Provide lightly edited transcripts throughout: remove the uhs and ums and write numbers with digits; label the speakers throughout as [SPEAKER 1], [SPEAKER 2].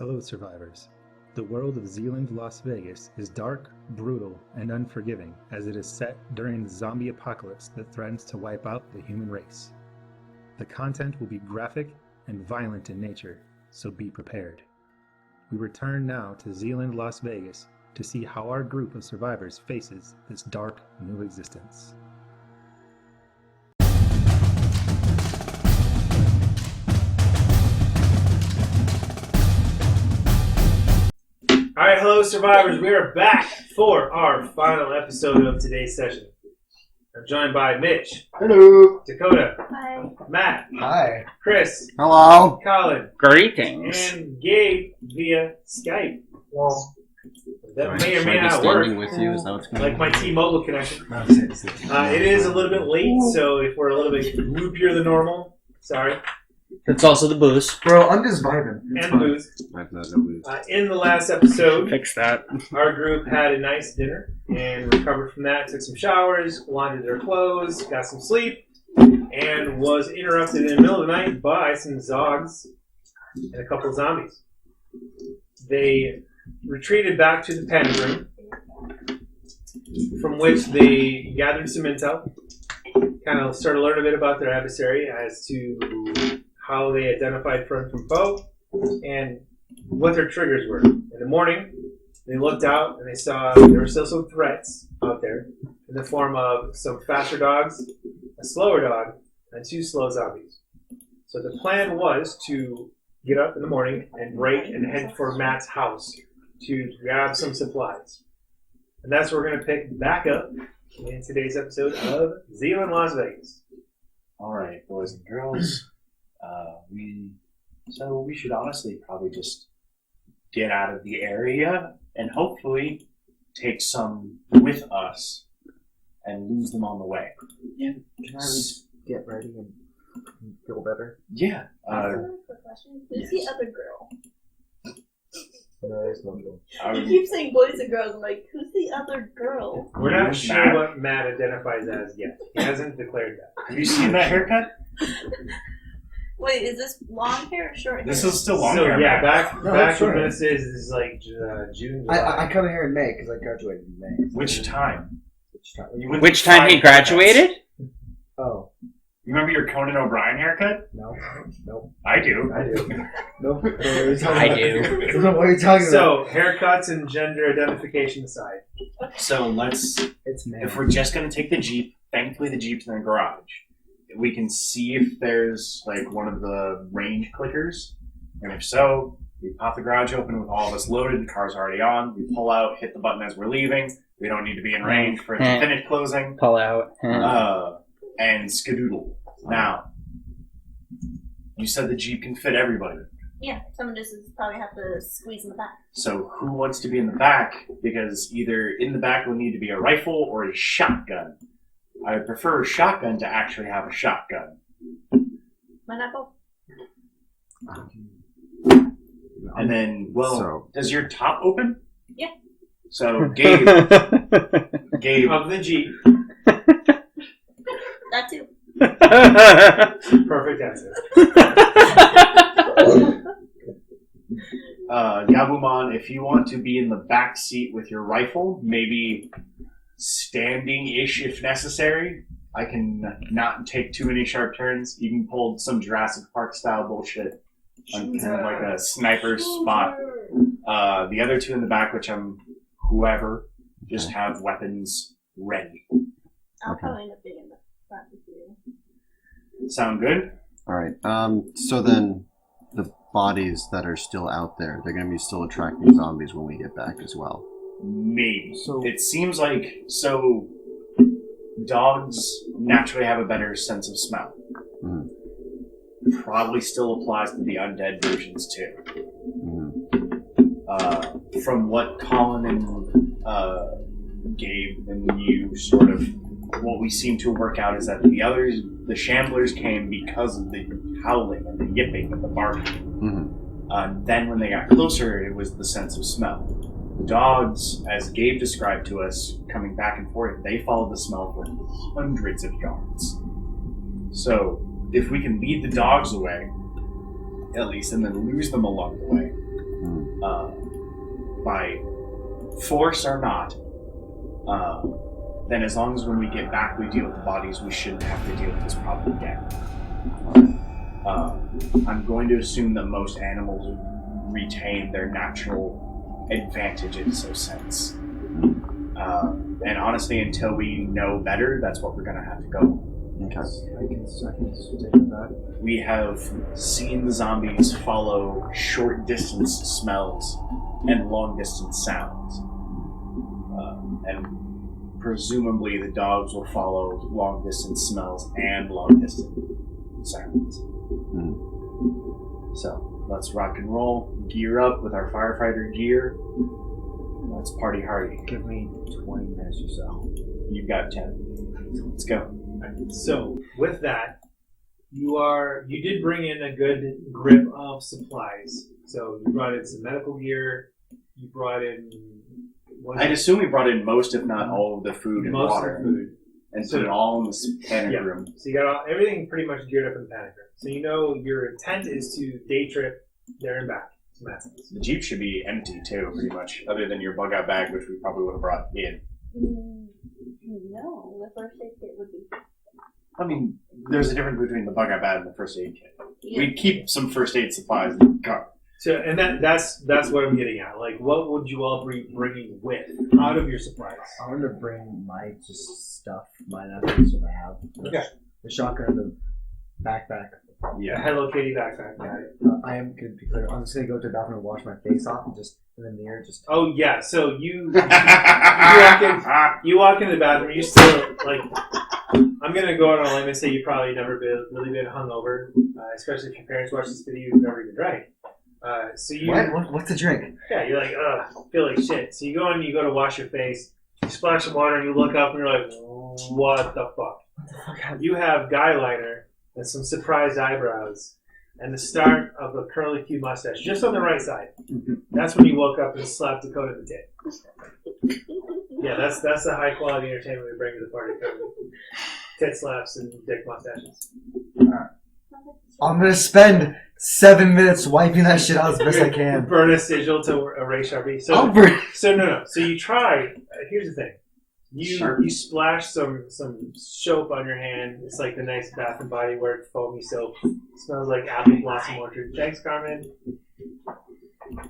[SPEAKER 1] Hello, survivors. The world of Zealand, Las Vegas is dark, brutal, and unforgiving as it is set during the zombie apocalypse that threatens to wipe out the human race. The content will be graphic and violent in nature, so be prepared. We return now to Zealand, Las Vegas to see how our group of survivors faces this dark new existence.
[SPEAKER 2] Alright, hello survivors, we are back for our final episode of today's session. I'm joined by Mitch.
[SPEAKER 3] Hello.
[SPEAKER 2] Dakota.
[SPEAKER 4] Hi.
[SPEAKER 2] Matt.
[SPEAKER 3] Hi.
[SPEAKER 2] Chris.
[SPEAKER 3] Hello.
[SPEAKER 2] Colin.
[SPEAKER 5] Greetings.
[SPEAKER 2] And Gabe via Skype.
[SPEAKER 3] Well,
[SPEAKER 2] That may or may not work,
[SPEAKER 5] with you? Is that what's going
[SPEAKER 2] like my T-Mobile connection.
[SPEAKER 3] it
[SPEAKER 2] It is a little bit late, so if we're a little bit loopier than normal, sorry.
[SPEAKER 5] It's also the booze.
[SPEAKER 3] Bro, I'm just vibing.
[SPEAKER 2] And the booze. In the last episode,
[SPEAKER 5] Fix that.
[SPEAKER 2] our group had a nice dinner and recovered from that, took some showers, laundered their clothes, got some sleep, and was interrupted in the middle of the night by some zogs and a couple of zombies. They retreated back to the pen room, from which they gathered some intel, kind of started to learn a bit about their adversary as to how they identified friend from foe, and what their triggers were. In the morning, they looked out and they saw there were still some threats out there in the form of some faster dogs, a slower dog, and 2 slow zombies. So the plan was to get up in the morning and break and head for Matt's house to grab some supplies. And that's where we're going to pick back up in today's episode of Zealand, Las Vegas.
[SPEAKER 6] All right, boys and girls. We should honestly probably just get out of the area and hopefully take some with us and lose them on the way.
[SPEAKER 3] Can I just get ready and feel better?
[SPEAKER 6] Yeah.
[SPEAKER 4] Quick question. Who's the other girl?
[SPEAKER 3] No, there's no girl.
[SPEAKER 4] You keep saying boys and girls. I'm like, who's the other girl?
[SPEAKER 2] We're not sure what Matt identifies as yet. He hasn't declared that.
[SPEAKER 6] Have you seen that haircut?
[SPEAKER 4] Wait, is this long hair or short hair?
[SPEAKER 6] This is still long
[SPEAKER 2] So
[SPEAKER 6] hair.
[SPEAKER 2] yeah,
[SPEAKER 6] Matt.
[SPEAKER 2] back
[SPEAKER 3] sure.
[SPEAKER 2] when this is like June. July.
[SPEAKER 3] I come here in May because I graduated in May.
[SPEAKER 6] Which time? You went
[SPEAKER 5] Which
[SPEAKER 6] through
[SPEAKER 5] time he
[SPEAKER 6] 5
[SPEAKER 5] graduated?
[SPEAKER 3] Oh,
[SPEAKER 6] You remember your Conan O'Brien haircut?
[SPEAKER 3] no.
[SPEAKER 6] I do.
[SPEAKER 3] I do. Nope.
[SPEAKER 5] I do.
[SPEAKER 3] What are you talking about?
[SPEAKER 2] So haircuts and gender identification aside,
[SPEAKER 6] So let's.
[SPEAKER 3] It's May.
[SPEAKER 6] If we're just gonna take the Jeep, thankfully the Jeep's in the garage. We can see if there's like one of the range clickers, and if so, we pop the garage open with all of us loaded. The car's already on. We pull out, hit the button as we're leaving. We don't need to be in range for it to finish closing.
[SPEAKER 5] Pull out.
[SPEAKER 6] And skadoodle. Now, you said the Jeep can fit everybody.
[SPEAKER 4] Yeah, someone just probably have to squeeze in the back.
[SPEAKER 6] So who wants to be in the back? Because either in the back will need to be a rifle or a shotgun. I would prefer a shotgun to actually have a shotgun.
[SPEAKER 4] Why not both?
[SPEAKER 6] And then, does your top open?
[SPEAKER 4] Yeah.
[SPEAKER 6] So Gabe,
[SPEAKER 2] of the Jeep,
[SPEAKER 4] That too.
[SPEAKER 2] perfect answer.
[SPEAKER 6] Yabuman, if you want to be in the back seat with your rifle, maybe standing-ish if necessary. I can not take too many sharp turns. You can pull some Jurassic Park style bullshit on kind of like a sniper spot. The other 2 in the back, which I'm whoever, just have weapons ready.
[SPEAKER 4] I'll probably end up being in the front with you.
[SPEAKER 6] Sound good?
[SPEAKER 7] Alright, so then the bodies that are still out there, they're going to be still attracting zombies when we get back as well.
[SPEAKER 6] Maybe.
[SPEAKER 3] So-
[SPEAKER 6] It seems like, dogs naturally have a better sense of smell.
[SPEAKER 7] Mm-hmm.
[SPEAKER 6] Probably still applies to the undead versions too.
[SPEAKER 7] Mm-hmm.
[SPEAKER 6] From what Colin and Gabe and you sort of, what we seem to work out is that the shamblers came because of the howling and the yipping and the barking.
[SPEAKER 7] Mm-hmm.
[SPEAKER 6] Then when they got closer, it was the sense of smell. The dogs, as Gabe described to us, coming back and forth, they followed the smell for hundreds of yards. So, if we can lead the dogs away, at least, and then lose them along the way, by force or not, then as long as when we get back we deal with the bodies, we shouldn't have to deal with this problem again. I'm going to assume that most animals retain their natural advantage in some sense. And honestly, until we know better, that's what we're going to have to go.
[SPEAKER 3] Okay. I can stick with that.
[SPEAKER 6] We have seen the zombies follow short distance smells and long distance sounds. And presumably the dogs will follow long distance smells and long distance sounds. So let's rock and roll, gear up with our firefighter gear. Let's party hardy.
[SPEAKER 3] Give me 20 minutes or so.
[SPEAKER 6] You've got 10. Let's go.
[SPEAKER 2] So with that, you did bring in a good grip of supplies. So you brought in some medical gear. You brought in.
[SPEAKER 6] I'd assume we brought in most, if not all, of the food and
[SPEAKER 2] most
[SPEAKER 6] water,
[SPEAKER 2] of the food,
[SPEAKER 6] and put it all in the panic room.
[SPEAKER 2] So you got everything pretty much geared up in the panic room. So you know your intent is to day trip there and back to Masson's.
[SPEAKER 6] The Jeep should be empty too, pretty much, other than your bug out bag, which we probably would have brought in.
[SPEAKER 4] No, the first aid kit would be.
[SPEAKER 6] I mean, there's a difference between the bug out bag and the first aid kit.
[SPEAKER 4] Yeah.
[SPEAKER 6] We'd keep some first aid supplies in the car.
[SPEAKER 2] So, and that's what I'm getting at. Like, what would you all be bringing with out of your supplies?
[SPEAKER 3] I wanted to bring my just stuff, my nothing that I have.
[SPEAKER 2] Okay.
[SPEAKER 3] The shotgun, the backpack.
[SPEAKER 2] The
[SPEAKER 6] Yeah.
[SPEAKER 2] Hello Kitty backpack. Got it.
[SPEAKER 3] I am going to be clear. I'm just going to go to the bathroom and wash my face off and just in the mirror. Just.
[SPEAKER 2] Oh yeah. So you walk in the bathroom. You still like. I'm gonna go out on a limb and say you probably never really been hungover, especially if your parents watch this video. You've never even drank. So you.
[SPEAKER 3] What's the drink?
[SPEAKER 2] Yeah, you're like, ugh, feel like shit. So you go in, you go to wash your face, you splash some water, and you look up and you're like, what the fuck? You have guy liner and some surprised eyebrows and the start of a curly Q mustache just on the right side. That's when you woke up and slapped Dakota in the tit. Yeah, that's the high quality entertainment we bring to the party. Tit slaps and dick mustaches.
[SPEAKER 3] I'm going to spend 7 minutes wiping that shit out as best I can.
[SPEAKER 2] Burn a sigil to erase Sharpie.
[SPEAKER 3] I'll burn.
[SPEAKER 2] So no. So you try. Here's the thing. You splash some soap on your hand. It's like the nice Bath and Body Works foamy soap. It smells like apple blossom orchard. Thanks, Carmen.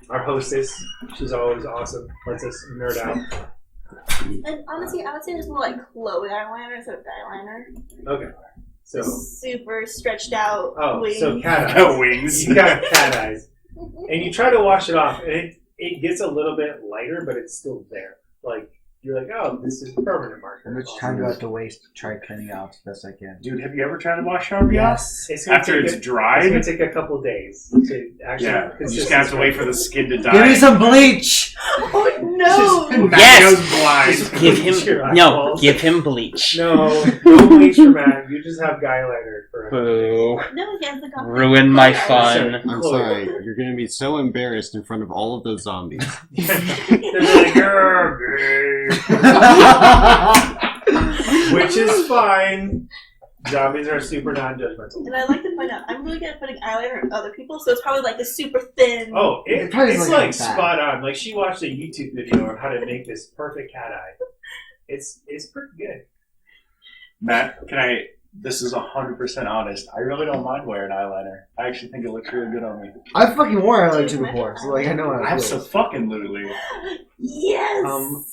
[SPEAKER 2] Our hostess. She's always awesome. Lets us nerd out.
[SPEAKER 4] And honestly, I would say there's more like Chloe eyeliner instead of eyeliner.
[SPEAKER 2] Okay. So.
[SPEAKER 4] Super stretched out.
[SPEAKER 2] Oh,
[SPEAKER 4] wings.
[SPEAKER 2] so cat eyes.
[SPEAKER 6] No wings.
[SPEAKER 2] You got cat eyes. And you try to wash it off, and it gets a little bit lighter, but it's still there. Like, you're like, oh, this is permanent marker.
[SPEAKER 3] I'm just trying to go out the waste to try cleaning it out as best I can.
[SPEAKER 6] Dude, have you ever tried to wash Sharpie
[SPEAKER 3] Yes.
[SPEAKER 2] It's gonna
[SPEAKER 6] after
[SPEAKER 2] take
[SPEAKER 6] it's dried?
[SPEAKER 2] It's going to take a couple days to actually.
[SPEAKER 6] Yeah, you just have to wait for the skin to die.
[SPEAKER 3] Give me some bleach!
[SPEAKER 4] Oh no!
[SPEAKER 6] Matt goes
[SPEAKER 2] Just
[SPEAKER 6] blind.
[SPEAKER 5] Give
[SPEAKER 2] your
[SPEAKER 5] him no.
[SPEAKER 2] eyeballs.
[SPEAKER 5] Give him bleach.
[SPEAKER 2] No bleach for Matt. You just have guy liner for.
[SPEAKER 5] Boo!
[SPEAKER 4] No, he has the coffee.
[SPEAKER 5] Ruin my fun.
[SPEAKER 7] I'm sorry, you're going to be so embarrassed in front of all of those zombies.
[SPEAKER 2] They're like, you're gay. Which is fine. Zombies are super non-judgmental.
[SPEAKER 4] And I like to point out, I'm really good at putting eyeliner on other people, so it's probably like the super thin.
[SPEAKER 2] Oh,
[SPEAKER 3] It probably
[SPEAKER 2] it's
[SPEAKER 3] looks
[SPEAKER 2] like
[SPEAKER 3] like that.
[SPEAKER 2] spot on. Like she watched a YouTube video on how to make this perfect cat eye. It's pretty good.
[SPEAKER 6] Matt, this is 100% honest. I really don't mind wearing eyeliner. I actually think it looks really good on me.
[SPEAKER 3] I fucking wore eyeliner too before, so like I know how it feels.
[SPEAKER 6] Absolutely.
[SPEAKER 4] Yes!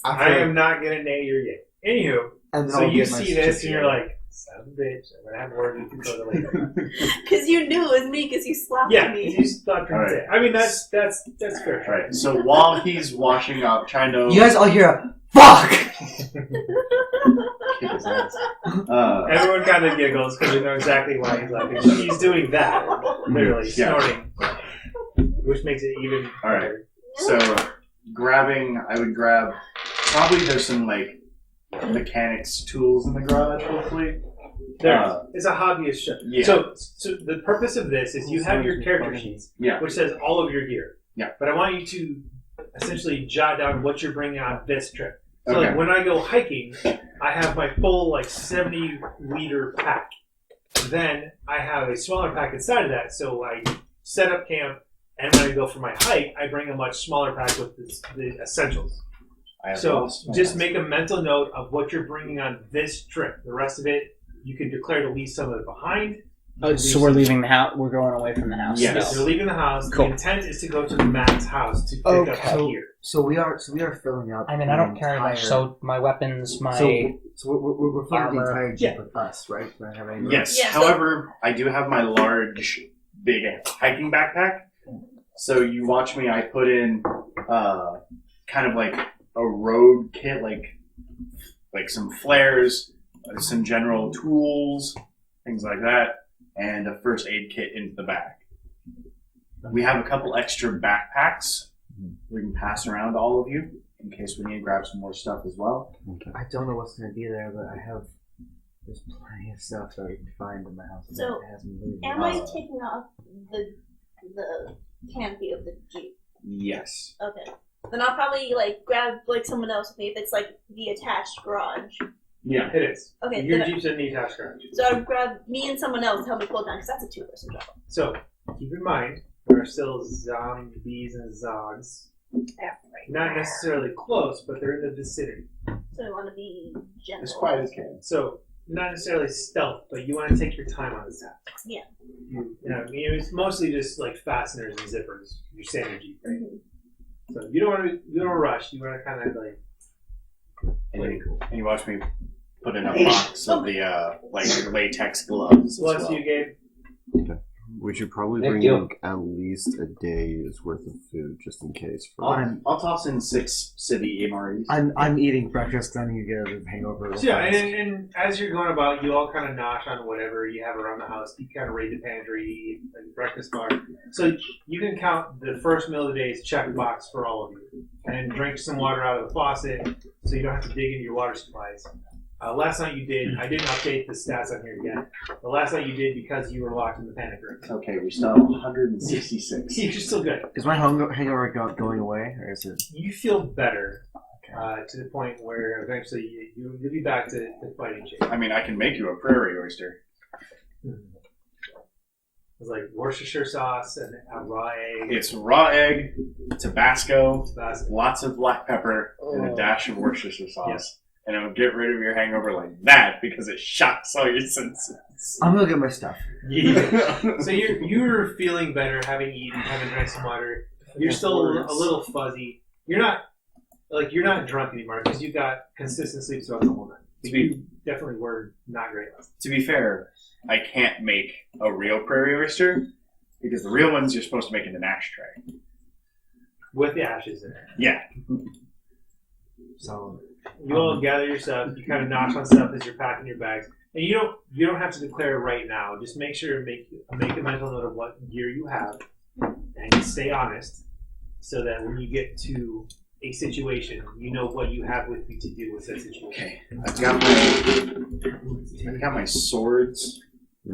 [SPEAKER 2] I am not gonna nay your yay. Anywho,
[SPEAKER 3] And then
[SPEAKER 2] so
[SPEAKER 3] I'll
[SPEAKER 2] you
[SPEAKER 3] get my
[SPEAKER 2] see this and
[SPEAKER 3] certificate.
[SPEAKER 2] you're like, son of a bitch, I'm gonna have a word with you later.
[SPEAKER 4] Because you knew it was me, because you slapped
[SPEAKER 2] Yeah,
[SPEAKER 4] me.
[SPEAKER 2] you stopped
[SPEAKER 6] All right.
[SPEAKER 2] it. I mean, that's fair.
[SPEAKER 6] Alright, so while he's washing up, trying to...
[SPEAKER 3] You guys all hear a fuck!
[SPEAKER 6] kick his ass.
[SPEAKER 2] Everyone kind of giggles because they know exactly why he's laughing. He's doing that, literally
[SPEAKER 6] Yeah.
[SPEAKER 2] snorting, which makes it even
[SPEAKER 6] Alright.
[SPEAKER 2] better.
[SPEAKER 6] So, I would grab... Probably there's some, like, mechanics tools in the garage, hopefully.
[SPEAKER 2] It's a hobbyist show.
[SPEAKER 6] Yeah.
[SPEAKER 2] So the purpose of this is you have your character sheets,
[SPEAKER 6] Yeah.
[SPEAKER 2] which says all of your gear.
[SPEAKER 6] Yeah.
[SPEAKER 2] But I want you to essentially jot down what you're bringing on this trip. So
[SPEAKER 6] Okay.
[SPEAKER 2] like when I go hiking, I have my full 70-liter pack. Then I have a smaller pack inside of that, so I set up camp, And when I go for my hike, I bring a much smaller pack with the essentials. So just make a mental note of what you're bringing on this trip. The rest of it, you can declare to leave some of it behind.
[SPEAKER 5] So we're leaving the house. We're going away from the house.
[SPEAKER 2] Yes,
[SPEAKER 5] still.
[SPEAKER 2] they're leaving the house.
[SPEAKER 5] Cool.
[SPEAKER 2] The intent is to go to Matt's house to pick up gear.
[SPEAKER 3] So we are filling up.
[SPEAKER 5] I mean, I don't carry much. So my weapons, my
[SPEAKER 3] So we're filling
[SPEAKER 5] armor.
[SPEAKER 3] the entire jeep with us, right? We don't have any room.
[SPEAKER 6] Yes.
[SPEAKER 4] Yeah, so-
[SPEAKER 6] However, I do have my large, big hiking backpack. So you watch me. I put in kind of like a road kit, like some flares, some general tools, things like that, and a first aid kit into the bag. We have a couple extra backpacks we can pass around to all of you in case we need to grab some more stuff as well.
[SPEAKER 3] I don't know what's going to be there, but there's plenty of stuff that we can find in the house.
[SPEAKER 4] So,
[SPEAKER 3] that hasn't moved.
[SPEAKER 4] Am I taking off the canopy of the Jeep?
[SPEAKER 6] Yes.
[SPEAKER 4] Okay. Then I'll probably grab someone else with me if it's the attached garage.
[SPEAKER 2] Yeah, it is.
[SPEAKER 4] Okay.
[SPEAKER 2] Your
[SPEAKER 4] then
[SPEAKER 2] Jeep's in the attached garage.
[SPEAKER 4] so I'll grab me and someone else to help me pull it down because that's a 2-person job.
[SPEAKER 2] So keep in mind, there are still zombies and zogs. Not necessarily close, but they're in the vicinity.
[SPEAKER 4] So I want to be gentle.
[SPEAKER 6] As quiet as can.
[SPEAKER 2] So not necessarily stealth, but you want to take your time on this task.
[SPEAKER 4] Yeah.
[SPEAKER 2] It's mostly just fasteners and zippers. Your standard Jeep, right?
[SPEAKER 4] Mhm.
[SPEAKER 2] So you don't rush. You want to kind of
[SPEAKER 6] And you watch me put in a box of the latex gloves.
[SPEAKER 2] Plus
[SPEAKER 6] as well.
[SPEAKER 2] you gave.
[SPEAKER 7] We should probably
[SPEAKER 5] Thank
[SPEAKER 7] bring
[SPEAKER 5] you.
[SPEAKER 7] at least a day's worth of food just in case.
[SPEAKER 6] I'll toss in 6 city MREs.
[SPEAKER 3] I'm eating breakfast. I need to get a hangover.
[SPEAKER 2] So yeah, and as you're going about, you all kind of nosh on whatever you have around the house. You kind of raid the pantry, eat a breakfast bar. So you can count the first meal of the day as check box for all of you, and drink some water out of the faucet, so you don't have to dig into your water supplies. Last night you did. I didn't update the stats on here yet. The last night you did because you were locked in the panic room.
[SPEAKER 6] Okay, we still have 166.
[SPEAKER 2] You're still good.
[SPEAKER 3] Is my hangover going away, or is it?
[SPEAKER 2] You feel better to the point where eventually you'll be back to fighting shape.
[SPEAKER 6] I mean, I can make you a prairie oyster.
[SPEAKER 2] It's like Worcestershire sauce and a raw egg.
[SPEAKER 6] It's raw egg, Tabasco,
[SPEAKER 2] That's
[SPEAKER 6] lots of black pepper, and a dash of Worcestershire sauce. And it'll get rid of your hangover like that because it shocks all your senses.
[SPEAKER 3] I'm gonna get my stuff.
[SPEAKER 2] Yeah. So you're feeling better, having eaten, having drank some water. You're still a little fuzzy. You're not drunk anymore because you got consistent sleep throughout the whole night. You definitely were not great last night.
[SPEAKER 6] To be fair, I can't make a real prairie oyster because the real ones you're supposed to make in an ashtray.
[SPEAKER 2] With the ashes in it.
[SPEAKER 6] Yeah.
[SPEAKER 3] So
[SPEAKER 2] You all gather your stuff. You kind of nosh on stuff as you're packing your bags, and you don't have to declare right now. Just make sure make a mental note of what gear you have, and stay honest, so that when you get to a situation, you know what you have with you to do with that situation.
[SPEAKER 6] Okay. I've got my swords.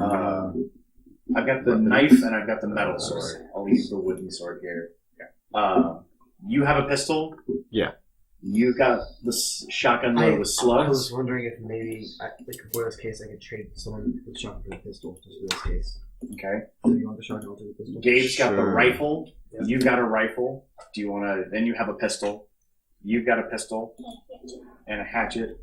[SPEAKER 6] I've got the knife and I've got the metal sword. I'll leave the wooden sword here. You have a pistol.
[SPEAKER 7] Yeah.
[SPEAKER 6] You got the shotgun loaded with
[SPEAKER 3] I
[SPEAKER 6] slugs.
[SPEAKER 3] was wondering if maybe, for this case, I could trade someone with shotgun for the pistol, just for this case.
[SPEAKER 6] Okay.
[SPEAKER 3] So you want the shotgun, I'll take the pistol.
[SPEAKER 6] Gabe's got the
[SPEAKER 7] Sure.
[SPEAKER 6] rifle.
[SPEAKER 2] Yep.
[SPEAKER 6] You've got a rifle. Do you want to? Then you have a pistol. You've got a pistol and a hatchet.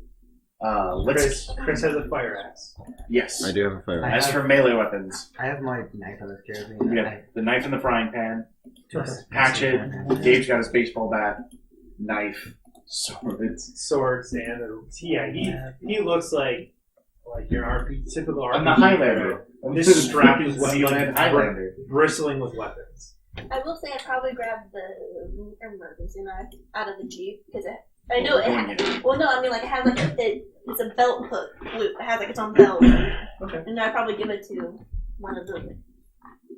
[SPEAKER 2] Chris has a fire axe.
[SPEAKER 6] Yes.
[SPEAKER 7] I do have a fire.
[SPEAKER 3] I
[SPEAKER 6] As
[SPEAKER 3] have-
[SPEAKER 6] for melee weapons,
[SPEAKER 3] I have my knife on this carry.
[SPEAKER 6] you got the knife in the frying pan,
[SPEAKER 3] Just
[SPEAKER 6] hatchet. Gabe's got his baseball bat, knife, swords.
[SPEAKER 2] And he looks like your typical RPG.
[SPEAKER 6] I'm the Highlander.
[SPEAKER 2] This strap is
[SPEAKER 6] Zealand Highlander.
[SPEAKER 2] bristling with weapons.
[SPEAKER 4] I will say I probably grabbed the emergency knife out of the Jeep because I know it had, well, no, I mean, it has it's a belt hook loop. It has its own belt.
[SPEAKER 2] Okay.
[SPEAKER 4] And I'd probably give it to one of the,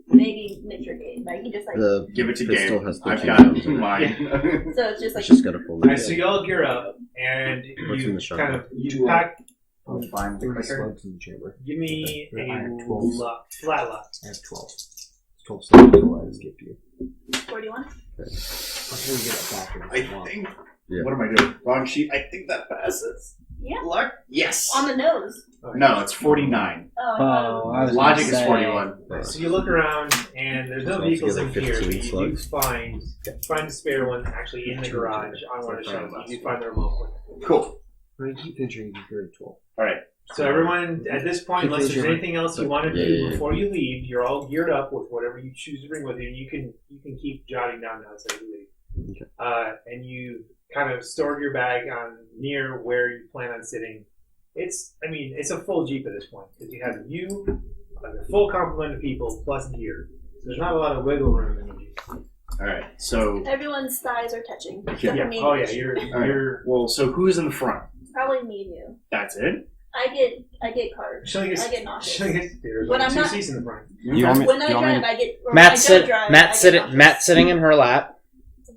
[SPEAKER 4] maybe Mr. Gabe. He just
[SPEAKER 7] The
[SPEAKER 6] Give it to
[SPEAKER 7] pistol
[SPEAKER 6] Gabe.
[SPEAKER 7] has
[SPEAKER 6] I've
[SPEAKER 7] 13
[SPEAKER 6] got
[SPEAKER 7] rounds in it.
[SPEAKER 6] mine.
[SPEAKER 4] so it's just
[SPEAKER 7] It's just got a full.
[SPEAKER 2] Alright, so y'all gear up and
[SPEAKER 7] What's in
[SPEAKER 2] you
[SPEAKER 7] the shotgun?
[SPEAKER 2] kind of you pack.
[SPEAKER 6] I'm fine with the
[SPEAKER 3] 30
[SPEAKER 6] clicker.
[SPEAKER 3] slugs in the chamber.
[SPEAKER 2] Give me
[SPEAKER 3] I have
[SPEAKER 2] a
[SPEAKER 3] 12.
[SPEAKER 2] flat lock.
[SPEAKER 3] I have 12. 12 slugs. I just give to you.
[SPEAKER 4] 41.
[SPEAKER 3] I'll show you get it back.
[SPEAKER 6] I think.
[SPEAKER 7] Yeah.
[SPEAKER 6] What am I doing? Wrong sheet. I think that passes.
[SPEAKER 4] Yeah.
[SPEAKER 6] Luck? Yes.
[SPEAKER 4] On the nose.
[SPEAKER 6] No, it's 49.
[SPEAKER 4] Oh,
[SPEAKER 5] Oh, I was
[SPEAKER 6] Logic
[SPEAKER 5] gonna
[SPEAKER 6] is
[SPEAKER 5] say-
[SPEAKER 6] 41.
[SPEAKER 2] So you look around, and there's no
[SPEAKER 8] So
[SPEAKER 2] vehicles in
[SPEAKER 8] altogether
[SPEAKER 2] here, but
[SPEAKER 8] 15
[SPEAKER 2] you
[SPEAKER 8] slugs.
[SPEAKER 2] do find a spare one actually in the garage on one of the shelves. You do find the remote one.
[SPEAKER 6] Cool.
[SPEAKER 3] I keep picturing you good 12.
[SPEAKER 6] Alright.
[SPEAKER 2] So everyone, at this point, unless there's anything else you want to do
[SPEAKER 8] Yeah.
[SPEAKER 2] before you leave, you're all geared up with whatever you choose to bring with you, and you can keep jotting down notes as you leave.
[SPEAKER 8] Okay.
[SPEAKER 2] And you kind of stored your bag on near where you plan on sitting. It's a full Jeep at this point because you have a full complement of people plus gear. So there's not a lot of wiggle room in the Jeep.
[SPEAKER 6] Alright, so.
[SPEAKER 4] Everyone's thighs are touching. Except
[SPEAKER 2] Yeah.
[SPEAKER 4] for me.
[SPEAKER 2] Oh yeah. You're.
[SPEAKER 6] Well, so who's in the front?
[SPEAKER 4] Probably me and you.
[SPEAKER 6] That's it?
[SPEAKER 4] I get cards.
[SPEAKER 2] Should I get
[SPEAKER 4] nauseous.
[SPEAKER 2] There's
[SPEAKER 4] When
[SPEAKER 2] only
[SPEAKER 4] I'm
[SPEAKER 2] two
[SPEAKER 4] not-
[SPEAKER 2] seats in the front.
[SPEAKER 7] You want me?
[SPEAKER 4] When I
[SPEAKER 7] you want me
[SPEAKER 4] drive, I get. Or
[SPEAKER 5] Matt's
[SPEAKER 4] when I don't drive, I get nauseous.
[SPEAKER 5] Matt's sitting in her lap.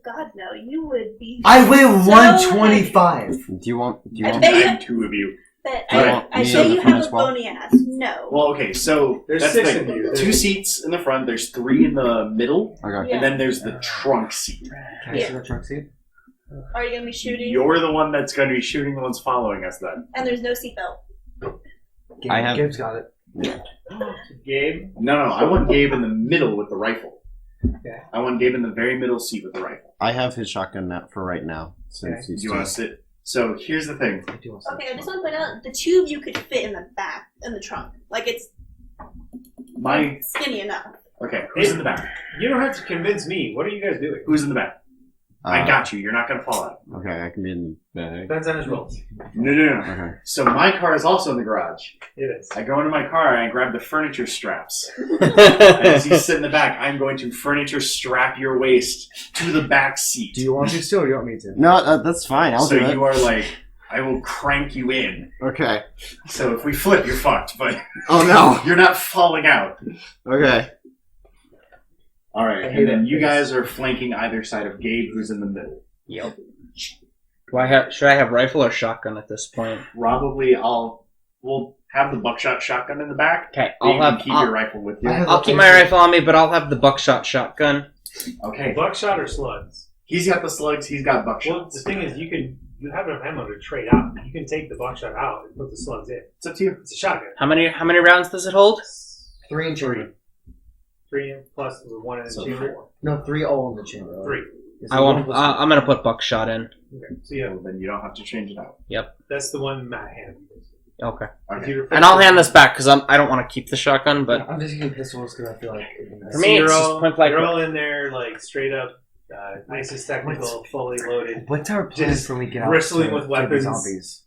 [SPEAKER 4] God no, you would be.
[SPEAKER 3] I weigh
[SPEAKER 4] so
[SPEAKER 3] 125.
[SPEAKER 7] Do you want? Do you
[SPEAKER 4] I
[SPEAKER 7] want?
[SPEAKER 4] bet you-
[SPEAKER 6] I'm two of you.
[SPEAKER 4] But
[SPEAKER 6] Alright,
[SPEAKER 4] I
[SPEAKER 7] me
[SPEAKER 4] bet
[SPEAKER 7] in the
[SPEAKER 4] you
[SPEAKER 7] front
[SPEAKER 4] have
[SPEAKER 7] as
[SPEAKER 4] a
[SPEAKER 7] well?
[SPEAKER 4] bony ass. No.
[SPEAKER 6] Well, okay, so
[SPEAKER 2] There's
[SPEAKER 6] that's
[SPEAKER 2] 6
[SPEAKER 6] the
[SPEAKER 2] of
[SPEAKER 6] thing.
[SPEAKER 2] you.
[SPEAKER 6] 2 seats in the front, there's 3 in the middle,
[SPEAKER 7] Okay.
[SPEAKER 4] Yeah.
[SPEAKER 6] and then there's the trunk seat.
[SPEAKER 3] Can I see the truck seat?
[SPEAKER 4] Are you gonna be shooting?
[SPEAKER 6] You're the one that's going to be shooting the ones following us then.
[SPEAKER 4] And there's no seatbelt.
[SPEAKER 7] I have-
[SPEAKER 3] Gabe's got it.
[SPEAKER 2] Gabe.
[SPEAKER 6] No, I want Gabe in the middle with the rifle.
[SPEAKER 2] Okay.
[SPEAKER 6] I want Gabe in the very middle seat with the rifle.
[SPEAKER 7] I have his shotgun net for right now since
[SPEAKER 2] Okay.
[SPEAKER 7] he's
[SPEAKER 6] Do you want to sit? So here's the thing.
[SPEAKER 3] I do want to
[SPEAKER 4] Okay, I just want to point out the 2 of you could fit in the back in the trunk. Like it's
[SPEAKER 6] My
[SPEAKER 4] skinny enough.
[SPEAKER 6] okay. Who's in the back?
[SPEAKER 2] You don't have to convince me. What are you guys doing?
[SPEAKER 6] Who's in the back? I got you. You're not going to fall out.
[SPEAKER 7] Okay, I can be in the bag.
[SPEAKER 2] Depends on his rolls.
[SPEAKER 6] No.
[SPEAKER 7] Okay.
[SPEAKER 6] So my car is also in the garage.
[SPEAKER 2] It is.
[SPEAKER 6] I go into my car and I grab the furniture straps. And as you sit in the back, I'm going to furniture strap your waist to the back seat.
[SPEAKER 3] Do you want to still or do you want me to?
[SPEAKER 7] No, that's fine. I'll
[SPEAKER 6] so
[SPEAKER 7] do it.
[SPEAKER 6] you are like, I will crank you in.
[SPEAKER 7] Okay.
[SPEAKER 6] So if we flip, you're fucked. But
[SPEAKER 7] Oh no.
[SPEAKER 6] you're not falling out.
[SPEAKER 7] Okay.
[SPEAKER 6] All right, and then you guys are flanking either side of Gabe, who's in the middle.
[SPEAKER 5] Yep. Should I have rifle or shotgun at this point?
[SPEAKER 6] Probably, we'll have the buckshot shotgun in the back.
[SPEAKER 5] Okay,
[SPEAKER 6] You can keep your rifle with you.
[SPEAKER 5] I'll keep my rifle on me, but I'll have the buckshot shotgun.
[SPEAKER 6] Okay,
[SPEAKER 2] Buckshot or slugs?
[SPEAKER 6] he's got the slugs. He's got buckshot.
[SPEAKER 2] Well, the thing is, you have enough ammo to trade out. You can take the buckshot out and put the slugs in.
[SPEAKER 6] It's up to you.
[SPEAKER 2] It's a shotgun.
[SPEAKER 5] How many rounds does it hold?
[SPEAKER 3] 3 in chamber.
[SPEAKER 2] 3 plus the 1 in the
[SPEAKER 6] So
[SPEAKER 2] chamber.
[SPEAKER 6] 4.
[SPEAKER 3] No, 3 all in the chamber.
[SPEAKER 2] 3.
[SPEAKER 3] Is
[SPEAKER 5] I
[SPEAKER 3] it
[SPEAKER 5] won't.
[SPEAKER 3] 1 plus
[SPEAKER 5] I'm gonna put buckshot in.
[SPEAKER 2] Okay. So yeah,
[SPEAKER 6] Well, then you don't have to change it out.
[SPEAKER 2] that's the one Matt handed.
[SPEAKER 5] Okay.
[SPEAKER 6] Okay.
[SPEAKER 5] And I'll hand this back because I don't want to keep the shotgun. But
[SPEAKER 3] I'm just using pistols because I feel like.
[SPEAKER 5] For me,
[SPEAKER 2] you're
[SPEAKER 5] it's just
[SPEAKER 2] all,
[SPEAKER 5] point blank.
[SPEAKER 2] you're all in there, like straight up, nicest technical, fully loaded.
[SPEAKER 3] What's our plan
[SPEAKER 2] Just
[SPEAKER 3] when we get out?
[SPEAKER 2] bristling
[SPEAKER 3] to
[SPEAKER 2] with
[SPEAKER 3] kill the
[SPEAKER 2] weapons.
[SPEAKER 3] Zombies.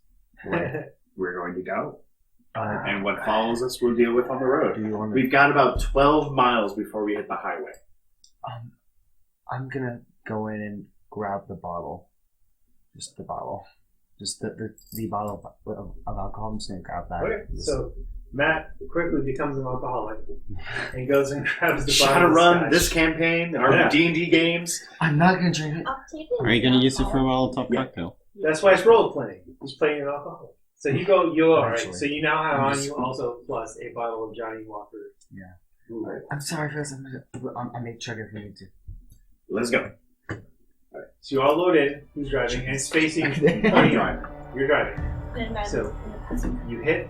[SPEAKER 6] We're going to go.
[SPEAKER 3] And
[SPEAKER 6] And what follows us, we'll deal with on the road.
[SPEAKER 3] do you want
[SPEAKER 6] We've got about 12 miles before we hit the highway.
[SPEAKER 3] I'm gonna go in and grab the bottle. Just the bottle. Just the bottle of alcohol. I'm just gonna grab that.
[SPEAKER 2] Okay, so Matt quickly becomes an alcoholic and goes and grabs the bottle
[SPEAKER 6] Shadowrun,
[SPEAKER 2] of
[SPEAKER 6] run
[SPEAKER 2] scotch.
[SPEAKER 6] this campaign, our
[SPEAKER 2] Yeah.
[SPEAKER 6] D&D games.
[SPEAKER 3] I'm not gonna drink it.
[SPEAKER 4] I'll take it.
[SPEAKER 8] Are you gonna use it for a Molotov
[SPEAKER 6] Yeah.
[SPEAKER 8] cocktail?
[SPEAKER 2] That's why it's role playing. He's playing an alcoholic. So you all right.
[SPEAKER 3] Actually,
[SPEAKER 2] So you now have
[SPEAKER 3] I'm
[SPEAKER 2] on
[SPEAKER 3] just-
[SPEAKER 2] you also plus a bottle of Johnny Walker.
[SPEAKER 3] Yeah.
[SPEAKER 2] Ooh.
[SPEAKER 3] I'm sorry, guys. I may chug if we need to.
[SPEAKER 6] Let's go.
[SPEAKER 2] So you all load in. Who's driving? And it's facing.
[SPEAKER 6] I'm driving.
[SPEAKER 2] You're driving.
[SPEAKER 4] And Matt's
[SPEAKER 2] So-
[SPEAKER 4] in the passenger.
[SPEAKER 2] You hit.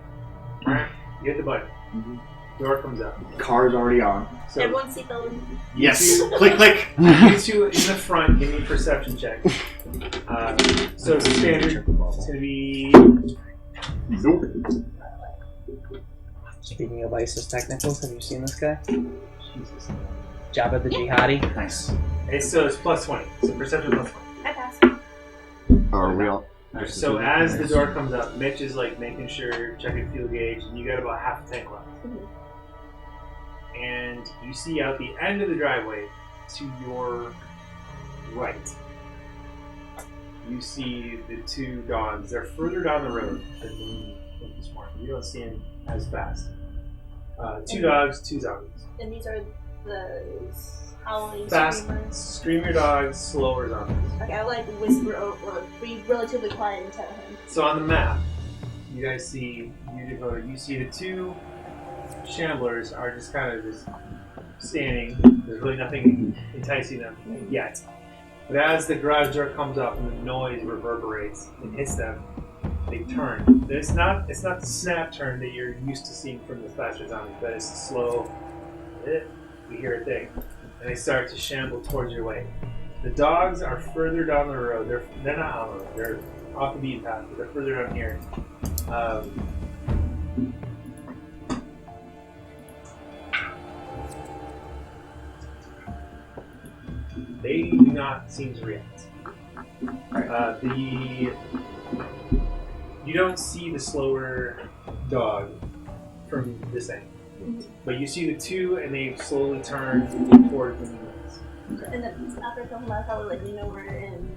[SPEAKER 2] You hit the button. Door comes up.
[SPEAKER 6] Car's already on.
[SPEAKER 2] So
[SPEAKER 4] Everyone seatbelt.
[SPEAKER 6] Yes. Click, click.
[SPEAKER 2] you two in the front. Give me a perception check. So it's standard. It's gonna be.
[SPEAKER 6] Nope.
[SPEAKER 5] Speaking of ISIS technicals, have you seen this guy?
[SPEAKER 2] Jesus.
[SPEAKER 5] Jabba the Jihadi.
[SPEAKER 6] Nice.
[SPEAKER 2] It's plus 20. So perception plus 20.
[SPEAKER 4] I pass.
[SPEAKER 7] Are we all?
[SPEAKER 2] Alright, so as the door comes up, Mitch is like making sure, checking fuel gauge, and you got about half a tank left. And you see out the end of the driveway to your right, you see the 2 dogs. They're further down the road than when you went this morning. You don't see them as fast. 2 dogs, 2 zombies.
[SPEAKER 4] And these are the howling
[SPEAKER 2] Fast
[SPEAKER 4] screamers.
[SPEAKER 2] screamer dogs, slower zombies.
[SPEAKER 4] Like I like whisper or be relatively quiet and tell him.
[SPEAKER 2] So on the map, you guys see, you see the 2 shamblers are just kind of just standing. There's really nothing enticing them yet. But as the garage door comes up and the noise reverberates and hits them, they turn. It's not the snap turn that you're used to seeing from the faster zombies, but it's a slow. You hear a thing, and they start to shamble towards your way. The dogs are further down the road. They're not on the road. They're off the beaten path, but they're further down here. They do not seem to react. You don't see the slower dog from this angle, but you see the two, and they slowly turn toward the humans.
[SPEAKER 4] And then after a couple miles, I would lean over and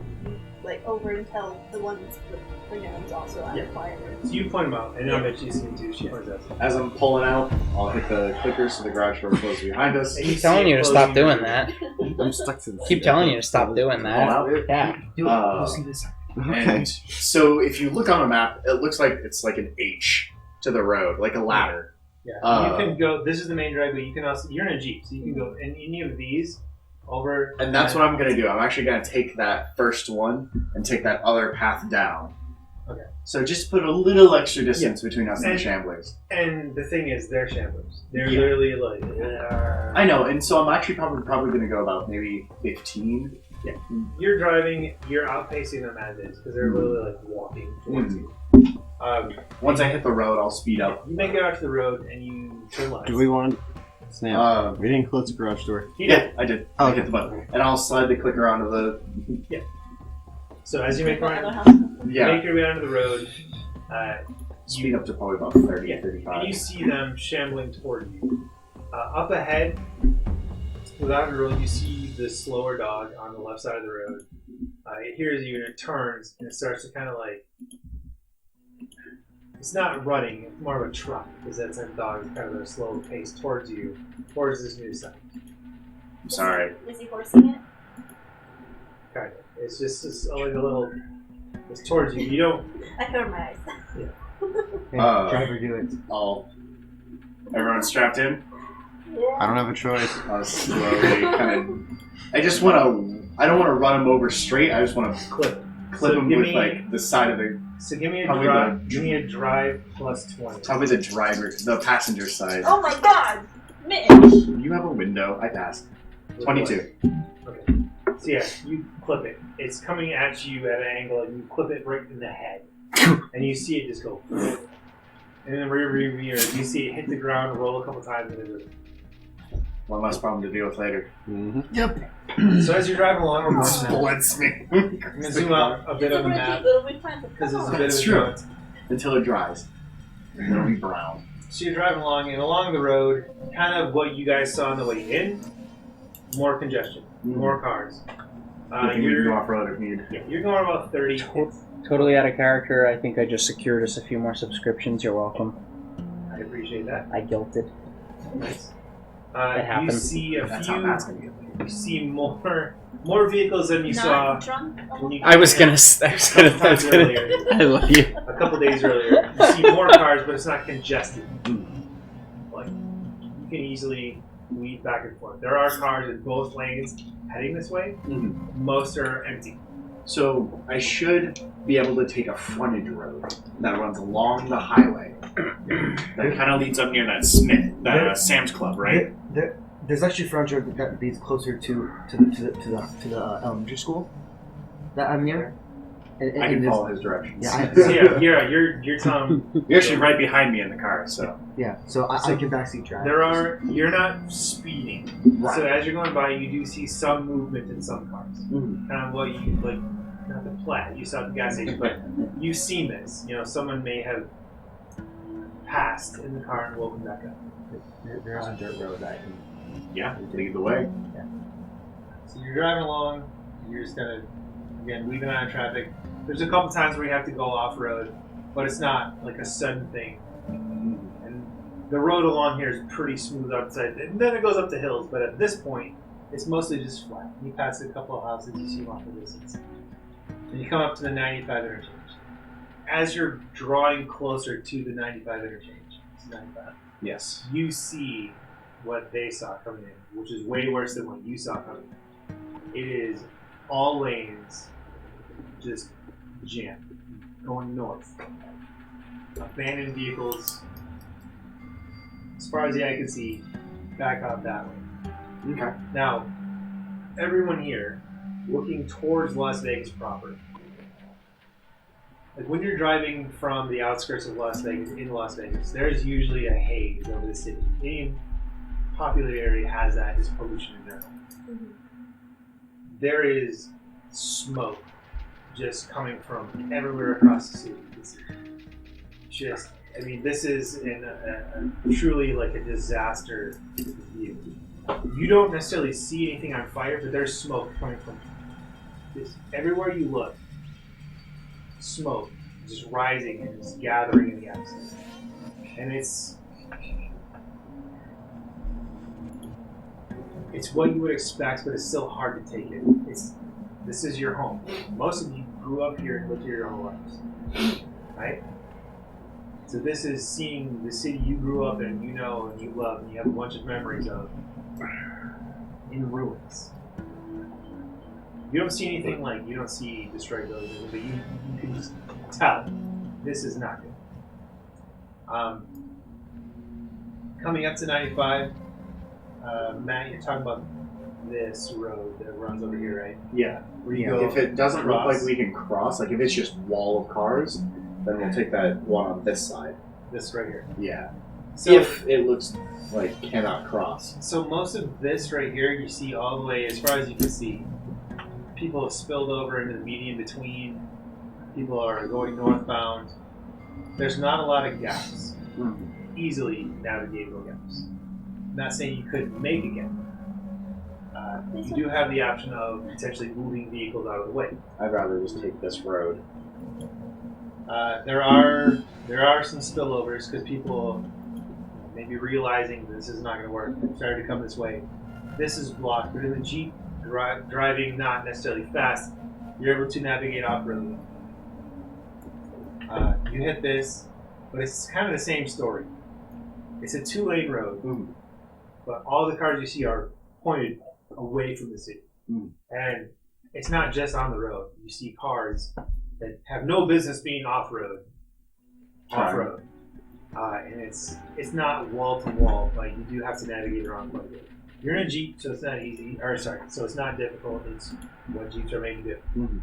[SPEAKER 4] over until the ones with the guns also out of fire.
[SPEAKER 2] So you point them out, and I bet you see them too. She points out.
[SPEAKER 6] As I'm pulling out, I'll hit the clicker so the garage door closes behind us.
[SPEAKER 5] I keep telling you to stop doing that.
[SPEAKER 7] I'm stuck to the
[SPEAKER 5] Keep telling you to stop doing that. Yeah.
[SPEAKER 3] We'll see this.
[SPEAKER 7] Okay.
[SPEAKER 6] And so if you look on a map, it looks like it's like an H to the road, like a ladder.
[SPEAKER 2] Yeah. You can go. This is the main driveway. You can also. You're in a Jeep, so you can go in any of these over.
[SPEAKER 6] And that's what I'm going to do. I'm actually going to take that first one and take that other path down.
[SPEAKER 2] Okay.
[SPEAKER 6] So just put a little extra distance between us and the Shamblers.
[SPEAKER 2] And the thing is, they're shamblers. They're literally like.
[SPEAKER 6] I know, and so I'm actually probably going to go about maybe 15.
[SPEAKER 2] Yeah. You're driving. You're outpacing them as is because they're literally like walking towards you.
[SPEAKER 6] Once I hit the road, I'll speed up.
[SPEAKER 2] You make it out to the road and you turn left.
[SPEAKER 7] Do we want Snap? We didn't close the garage door.
[SPEAKER 6] Yeah, I did.
[SPEAKER 7] Oh,
[SPEAKER 6] I hit the button. And I'll slide the clicker onto the...
[SPEAKER 2] Yeah. So as you make your way onto the road,
[SPEAKER 6] speed up to probably about 30, 35.
[SPEAKER 2] And you see them shambling toward you. Up ahead, without the road, you see the slower dog on the left side of the road. It hears you and it turns and it starts to kind of like... It's not running, it's more of a trot, because that same dog is kind of at a slow pace towards you, towards this new site.
[SPEAKER 6] I'm sorry.
[SPEAKER 4] Is he horsing it?
[SPEAKER 2] Kind of. It's just like a little... It's towards you. You don't...
[SPEAKER 4] I cover my eyes.
[SPEAKER 3] Driver, do it.
[SPEAKER 6] Everyone strapped in?
[SPEAKER 4] Yeah.
[SPEAKER 7] I don't have a choice.
[SPEAKER 6] I'll slowly kind of... I just want to... I don't want to run him over straight, I just want to clip him with like the side of the...
[SPEAKER 2] So give me a drive plus 20.
[SPEAKER 6] Probably the driver, the passenger side.
[SPEAKER 4] Oh my god! Mitch!
[SPEAKER 6] You have a window. I passed. 22.
[SPEAKER 2] Okay. So yeah, you clip it. It's coming at you at an angle, and you clip it right in the head. And you see it just go. And in the rear mirror, you see it hit the ground, roll a couple times, and then
[SPEAKER 6] One less problem to deal with later.
[SPEAKER 7] Mm-hmm.
[SPEAKER 6] Yep.
[SPEAKER 2] So as you're driving along, I'm
[SPEAKER 6] Splits me.
[SPEAKER 2] going to zoom out a bit on the map because there's a bit
[SPEAKER 6] That's
[SPEAKER 2] of a
[SPEAKER 6] true.
[SPEAKER 2] drought.
[SPEAKER 6] Until it dries. And it'll be brown.
[SPEAKER 2] So you're driving along, and along the road, kind of what you guys saw on the way in, more congestion, more cars.
[SPEAKER 6] You can go off-road if need.
[SPEAKER 2] Yeah, you're going about 30.
[SPEAKER 5] Totally out of character. I think I just secured us a few more subscriptions. You're welcome.
[SPEAKER 2] I appreciate that.
[SPEAKER 5] I guilted.
[SPEAKER 2] Nice.
[SPEAKER 5] It
[SPEAKER 2] You
[SPEAKER 5] happens.
[SPEAKER 2] see a
[SPEAKER 6] That's
[SPEAKER 2] few.
[SPEAKER 6] how that's going to be.
[SPEAKER 2] You see more vehicles than you saw.
[SPEAKER 4] Not drunk.
[SPEAKER 2] When you
[SPEAKER 5] I was gonna.
[SPEAKER 2] earlier.
[SPEAKER 5] I love you.
[SPEAKER 2] A couple days earlier. You see more cars, but it's not congested. Like you can easily weave back and forth. There are cars in both lanes heading this way. Most are empty.
[SPEAKER 6] So I should be able to take a frontage road that runs along the highway. That kind of leads up near that Sam's Club, right?
[SPEAKER 3] There's actually a front road that leads closer to the elementary school that I'm near. And
[SPEAKER 6] I can
[SPEAKER 3] there's-
[SPEAKER 6] follow his directions.
[SPEAKER 3] Yeah,
[SPEAKER 2] So you're telling.
[SPEAKER 6] You're actually right behind me in the car, so.
[SPEAKER 3] so I can backseat drive.
[SPEAKER 2] You're not speeding.
[SPEAKER 6] Right.
[SPEAKER 2] So as you're going by, you do see some movement in some cars. Kind of what you like, not the plat. You saw at the gas station, but you've seen this. You know, someone may have passed in the car and woken back up.
[SPEAKER 3] There's a dirt road that I can.
[SPEAKER 6] Yeah, lead the way.
[SPEAKER 2] So you're driving along. You're just gonna again weaving out of traffic. There's a couple times where you have to go off road, but it's not like a sudden thing. And the road along here is pretty smooth outside, and then it goes up the hills. But at this point, it's mostly just flat. You pass a couple of houses, you see them off the distance, and you come up to the 95 interchange. As you're drawing closer to the 95 interchange, it's 95.
[SPEAKER 6] Yes.
[SPEAKER 2] You see what they saw coming in, which is way worse than what you saw coming in. It is all lanes just jammed. going north. Abandoned vehicles, as far as the eye can see, back out that way.
[SPEAKER 6] Okay.
[SPEAKER 2] Now, everyone here looking towards Las Vegas proper. Like when you're driving from the outskirts of Las Vegas into Las Vegas, there's usually a haze over the city. Any populated area has that as pollution in general.
[SPEAKER 4] Mm-hmm.
[SPEAKER 2] There is smoke just coming from everywhere across the city. It's just, I mean, this is a truly like a disaster view. You don't necessarily see anything on fire, but there's smoke coming from just everywhere you look. Smoke just rising and just gathering in the atmosphere. And it's what you would expect, but it's still hard to take it. This is your home. Most of you grew up here and lived here your whole lives. Right? So this is seeing the city you grew up in, you know, and you love, and you have a bunch of memories of in ruins. You don't see anything like, you don't see destroyed buildings, but you can just tell this is not good. Coming up to 95, Matt, you're talking about this road that runs over here, right?
[SPEAKER 6] Yeah.
[SPEAKER 2] Where you go
[SPEAKER 6] If it doesn't look
[SPEAKER 2] across.
[SPEAKER 6] like we can cross, like if it's just wall of cars, then we'll take that one on this side.
[SPEAKER 2] This right here.
[SPEAKER 6] Yeah.
[SPEAKER 2] So,
[SPEAKER 6] If it looks like cannot cross.
[SPEAKER 2] so most of this right here, you see all the way, as far as you can see, people have spilled over into the median between. People are going northbound. There's not a lot of gaps. Easily navigatable gaps. I'm not saying you couldn't make a gap. But you do have the option of potentially moving vehicles out of the way.
[SPEAKER 6] I'd rather just take this road.
[SPEAKER 2] There are some spillovers because people maybe realizing this is not going to work. They started to come this way. This is blocked, but in the Jeep, driving not necessarily fast, you're able to navigate off-road. You hit this, but it's kind of the same story. It's a 2-lane road, but all the cars you see are pointed away from the city. And it's not just on the road. You see cars that have no business being off-road. Off-road. And it's not wall-to-wall. Like, you do have to navigate around quite a bit. You're in a Jeep, so it's not easy. Or, sorry, so it's not difficult. It's what Jeeps are made to do.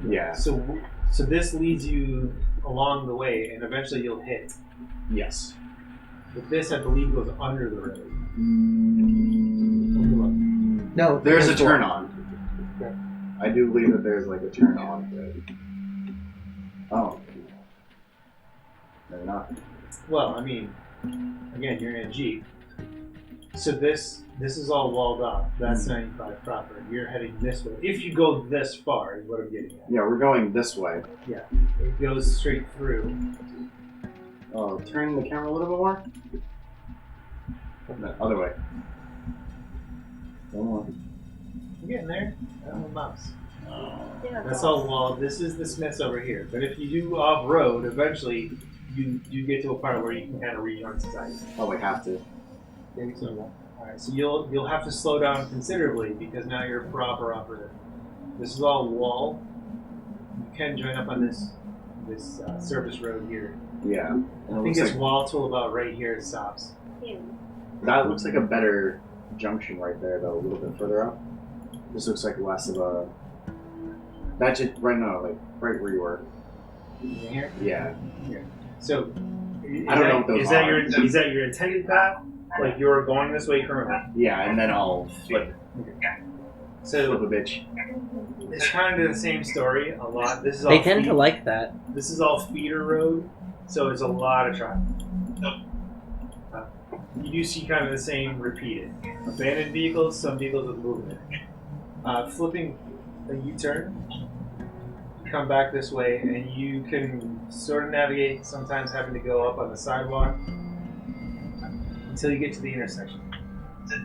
[SPEAKER 6] Yeah.
[SPEAKER 2] So this leads you along the way, and eventually you'll hit.
[SPEAKER 6] Yes.
[SPEAKER 2] But this, I believe, goes under the road.
[SPEAKER 3] No,
[SPEAKER 6] There's a turn on.
[SPEAKER 2] Okay.
[SPEAKER 6] I do believe that there's like a turn on road. Oh. Maybe not.
[SPEAKER 2] Well, I mean, again, you're in a Jeep. So this is all walled off. That's 95 proper. You're heading this way. If you go this far, is what I'm getting at.
[SPEAKER 6] Yeah, we're going this way.
[SPEAKER 2] Yeah. It goes straight through.
[SPEAKER 6] Oh, turn the camera a little bit more. No, other way. One more.
[SPEAKER 2] I'm getting there. I don't have a mouse.
[SPEAKER 4] Yeah,
[SPEAKER 2] That's all walled. This is the Smiths over here. But if you do off-road, eventually you get to a part where you can kind of rejoin society.
[SPEAKER 6] Oh, we have to.
[SPEAKER 2] Maybe so. Alright, so you'll have to slow down considerably because now you're proper off-road. This is all wall. You can join up on this surface road here.
[SPEAKER 6] Yeah. And
[SPEAKER 2] I think it's wall till about right here it stops.
[SPEAKER 6] that looks like a better junction right there, though, a little bit further up. This looks like less of a. That's just right now, like right where you were.
[SPEAKER 2] Here?
[SPEAKER 6] Yeah.
[SPEAKER 2] So,
[SPEAKER 6] I don't know what those
[SPEAKER 2] is that
[SPEAKER 6] are.
[SPEAKER 2] your intended path? Like you're going this way currently?
[SPEAKER 6] Yeah, and then I'll flip a
[SPEAKER 2] So
[SPEAKER 6] bitch.
[SPEAKER 2] it's kind of the same story. A lot. This is all
[SPEAKER 5] They tend to like that.
[SPEAKER 2] This is all feeder road, so it's a lot of traffic. You do see kind of the same repeated. Abandoned vehicles, some vehicles with movement. Flipping a U-turn, you come back this way, and you can sort of navigate, sometimes having to go up on the sidewalk until you get to the intersection.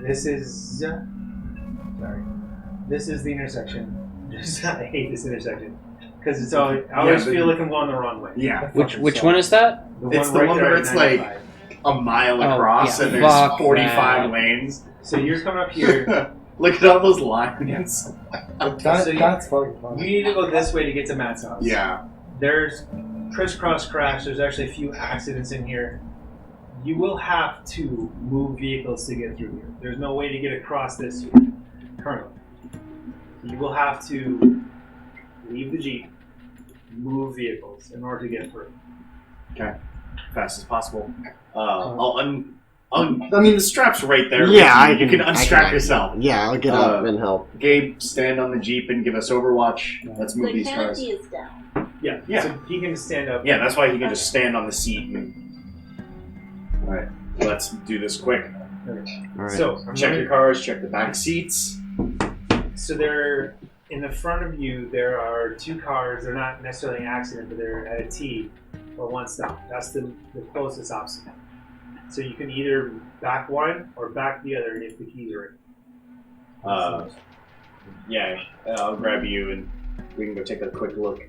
[SPEAKER 2] This is... sorry. This is the intersection. I hate this intersection. Because it's always, I always feel like I'm going the wrong way.
[SPEAKER 6] Yeah.
[SPEAKER 5] Which one is that?
[SPEAKER 6] It's the one where it's like a mile
[SPEAKER 5] Oh,
[SPEAKER 6] across
[SPEAKER 5] yeah,
[SPEAKER 6] and there's
[SPEAKER 5] fuck
[SPEAKER 6] 45
[SPEAKER 5] that.
[SPEAKER 6] lanes.
[SPEAKER 2] So you're coming up here.
[SPEAKER 6] Look at all those lines.
[SPEAKER 3] That's fucking fun.
[SPEAKER 2] You need to go this way to get to Matt's house.
[SPEAKER 6] Yeah.
[SPEAKER 2] There's crisscross crash. There's actually a few accidents in here. You will have to move vehicles to get through here. There's no way to get across this here, currently. You will have to leave the Jeep, move vehicles in order to get through.
[SPEAKER 6] Okay. Fast as possible. I'll I mean, the strap's right there.
[SPEAKER 7] Yeah,
[SPEAKER 6] you can unstrap yourself.
[SPEAKER 7] Yeah, I'll get up and help.
[SPEAKER 6] Gabe, stand on the Jeep and give us Overwatch. Let's move
[SPEAKER 4] The
[SPEAKER 6] these cars.
[SPEAKER 4] canopy is down.
[SPEAKER 2] Yeah. So he can stand up.
[SPEAKER 6] Yeah, that's why he can just stand on the seat. Alright, let's do this quick.
[SPEAKER 7] Alright.
[SPEAKER 2] So
[SPEAKER 6] Check your cars, check the back seats.
[SPEAKER 2] So they're in the front of you. There are two cars. They're not necessarily an accident, but they're at a T or one stop. That's the closest option. So you can either back one or back the other if the keys are in.
[SPEAKER 6] Yeah, I'll grab you and we can go take a quick look.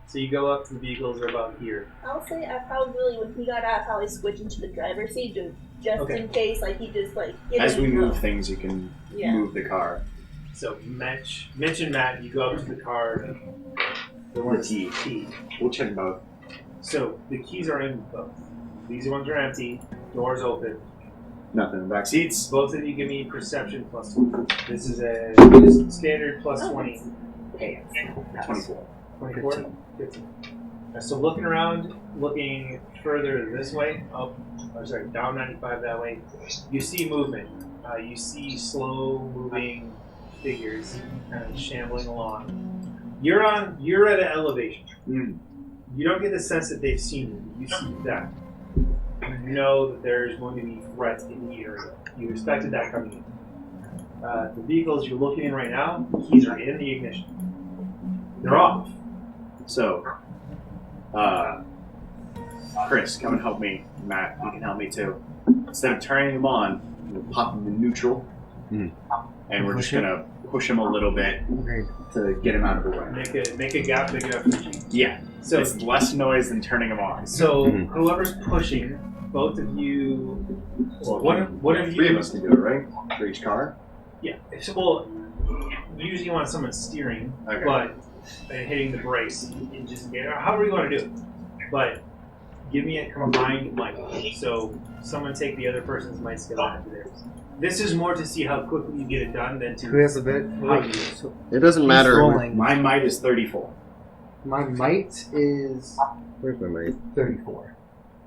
[SPEAKER 2] So you go up to the vehicles are about here.
[SPEAKER 4] I'll say I probably, when he got out, probably switch into the driver's seat just
[SPEAKER 2] Okay.
[SPEAKER 4] in case, like he just like.
[SPEAKER 6] As we move things, you can move the car.
[SPEAKER 2] So Mitch and Matt, you go up to the car.
[SPEAKER 6] The T. We'll check both.
[SPEAKER 2] So the keys are in both. These ones are empty. Doors open.
[SPEAKER 6] Nothing in the back seats.
[SPEAKER 2] Both of you give me perception plus 20. This is a standard plus 20.
[SPEAKER 6] Hey, 24.
[SPEAKER 2] 24? 15. So looking around, looking further this way, down 95 that way, you see movement. You see slow moving figures kind of shambling along. You're at an elevation. You don't get the sense that they've seen you. You see that. You know that there's going to be threats in the area. You expected that coming in. The vehicles you're looking in right now, the keys are in the ignition. They're off.
[SPEAKER 6] So, Chris, come and help me. Matt, you can help me too. Instead of turning them on, we'll pop them in neutral. And we're just going to push them a little bit to get them out of the way.
[SPEAKER 2] Make a gap big enough for you.
[SPEAKER 6] Yeah.
[SPEAKER 2] So
[SPEAKER 6] it's less noise than turning them on.
[SPEAKER 2] So whoever's pushing, both of you, one of you.
[SPEAKER 6] Three of us can do it, right? For each car.
[SPEAKER 2] Yeah. Well, usually you want someone steering, but hitting the brakes. And just however you want to do it. But give me a combined might. So someone take the other person's might skill after theirs. This is more to see how quickly you get it done than to.
[SPEAKER 3] Who has a bit?
[SPEAKER 2] How you do it.
[SPEAKER 7] It doesn't matter.
[SPEAKER 3] Rolling.
[SPEAKER 6] My might is 34.
[SPEAKER 3] My might is
[SPEAKER 7] Where's my might?
[SPEAKER 3] 34.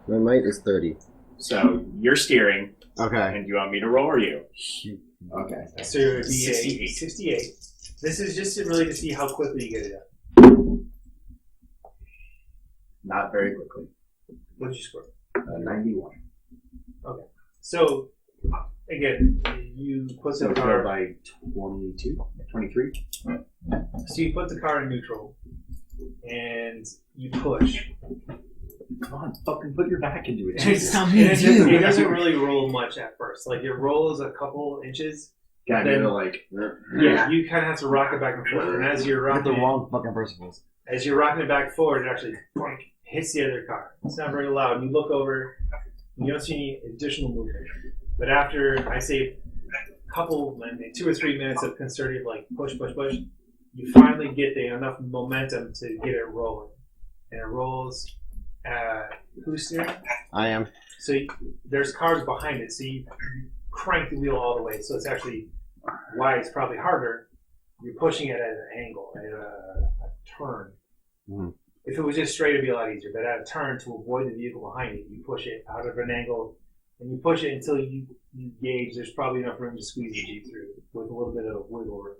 [SPEAKER 7] My might is 30.
[SPEAKER 6] So you're steering,
[SPEAKER 7] Okay.
[SPEAKER 6] and do you want me to roll or you? Okay.
[SPEAKER 2] So it would be
[SPEAKER 6] 68.
[SPEAKER 2] 68. This is just really to see how quickly you get it done.
[SPEAKER 6] Not very quickly.
[SPEAKER 2] What did you score?
[SPEAKER 6] 91.
[SPEAKER 2] Okay. So, again, you put the
[SPEAKER 6] So
[SPEAKER 2] car
[SPEAKER 6] by 22? 23?
[SPEAKER 2] So you put the car in neutral, and you push.
[SPEAKER 6] Come on, fucking put your back into it.
[SPEAKER 2] It doesn't really roll much at first. Like, it rolls a couple inches.
[SPEAKER 6] Got
[SPEAKER 2] Then-
[SPEAKER 6] to like...
[SPEAKER 2] Yeah, you kind of have to rock it back and forth. And as you're
[SPEAKER 3] Hit the
[SPEAKER 2] rocking
[SPEAKER 3] wrong fucking principles.
[SPEAKER 2] as you're rocking it back forward, it actually boink, hits the other car. It's not very loud. You look over, you don't see any additional movement. But after, I say, a couple, maybe 2 or 3 minutes of concerted, like, push, you finally get enough momentum to get it rolling. And it rolls. Who's steering?
[SPEAKER 7] I am.
[SPEAKER 2] So there's cars behind it, so you crank the wheel all the way. So it's actually why it's probably harder. You're pushing it at an angle, at a turn. If it was just straight, it'd be a lot easier. But at a turn, to avoid the vehicle behind it, you push it out of an angle, and you push it until you gauge there's probably enough room to squeeze the Jeep through with a little bit of wiggle room.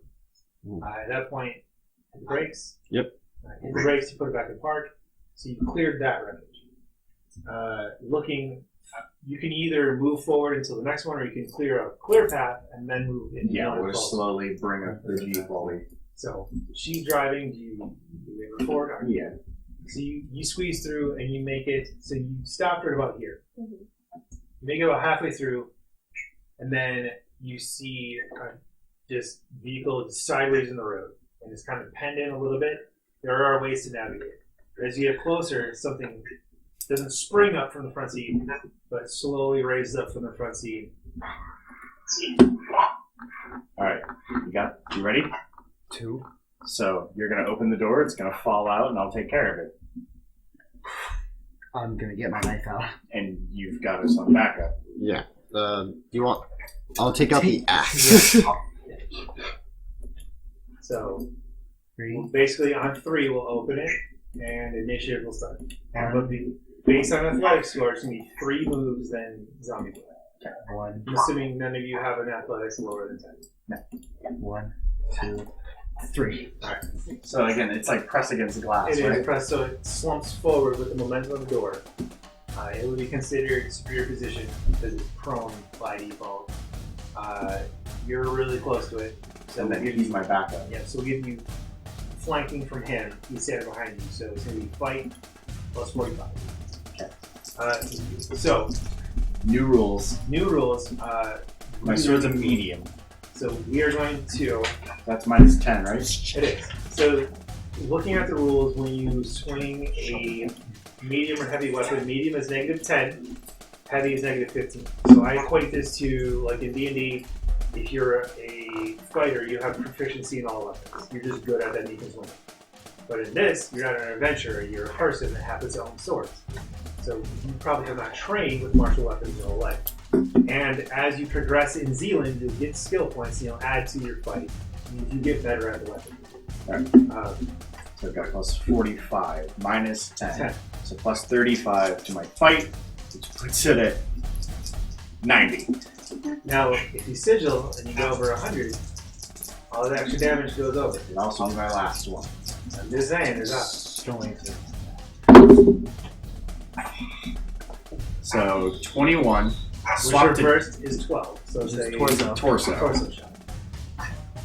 [SPEAKER 2] At that point, hit the brakes.
[SPEAKER 7] Yep.
[SPEAKER 2] Hit the brakes, you put it back in park. So you cleared that wreckage. Looking, you can either move forward until the next one, or you can clear a clear path and then move in.
[SPEAKER 6] Yeah, we'll slowly bring up the Jeep while we...
[SPEAKER 2] So she's driving. Do you record?
[SPEAKER 6] Yeah.
[SPEAKER 2] So you squeeze through and you make it. So you stop right about here.
[SPEAKER 4] Mm-hmm.
[SPEAKER 2] You make it about halfway through, and then you see this vehicle sideways in the road, and it's kind of penned in a little bit. There are ways to navigate. As you get closer, something doesn't spring up from the front seat, but slowly raises up from the front seat.
[SPEAKER 6] Alright, you ready?
[SPEAKER 3] 2.
[SPEAKER 6] So you're gonna open the door, it's gonna fall out, and I'll take care of it.
[SPEAKER 3] I'm gonna get my knife out.
[SPEAKER 6] And you've got us on backup.
[SPEAKER 7] Yeah. You want? I'll take out the axe.
[SPEAKER 2] So
[SPEAKER 3] 3.
[SPEAKER 2] basically, on 3, we'll open it, and initiative will start. But
[SPEAKER 3] One.
[SPEAKER 2] based on athletic score, it's going to be 3 moves, then zombie play.
[SPEAKER 3] 1.
[SPEAKER 2] I'm assuming none of you have an athletics lower than 10.
[SPEAKER 3] 1, 2, 3.
[SPEAKER 2] Alright.
[SPEAKER 6] So again, it's like press against the glass,
[SPEAKER 2] It
[SPEAKER 6] right?
[SPEAKER 2] is pressed, so it slumps forward with the momentum of the door. It would be considered superior position because it's prone by default. You're really close to it. So
[SPEAKER 6] And then he's my backup.
[SPEAKER 2] yeah, so we'll give you flanking from him. He's standing behind you, so it's going to be fight plus 45.
[SPEAKER 6] Okay.
[SPEAKER 2] So,
[SPEAKER 6] New rules.
[SPEAKER 2] new rules.
[SPEAKER 6] My sword's a medium.
[SPEAKER 2] So we are going to.
[SPEAKER 6] That's minus 10, right?
[SPEAKER 2] It is. So, looking at the rules, when you swing a medium or heavy weapon, medium is negative 10, heavy is negative 15. So I equate this to, like in D&D, if you're a fighter, you have proficiency in all weapons. You're just good at them, you can swing. But in this, you're not an adventurer, you're a person that has its own swords. So you probably have not trained with martial weapons your whole life. And as you progress in Zealand, you'll get skill points, add to your fight. You get better at the weapon.
[SPEAKER 6] Alright. So I've got plus 45, minus 10.
[SPEAKER 2] 10.
[SPEAKER 6] So plus 35 to my fight, which puts it at 90.
[SPEAKER 2] Now, if you sigil and you go over 100, all the extra damage goes over.
[SPEAKER 6] And also my last one.
[SPEAKER 2] I'm just saying, there's up.
[SPEAKER 6] So 21.
[SPEAKER 2] Which
[SPEAKER 6] Swap
[SPEAKER 2] your
[SPEAKER 6] to
[SPEAKER 2] first is 12. So it's a
[SPEAKER 6] torso.
[SPEAKER 2] torso shot.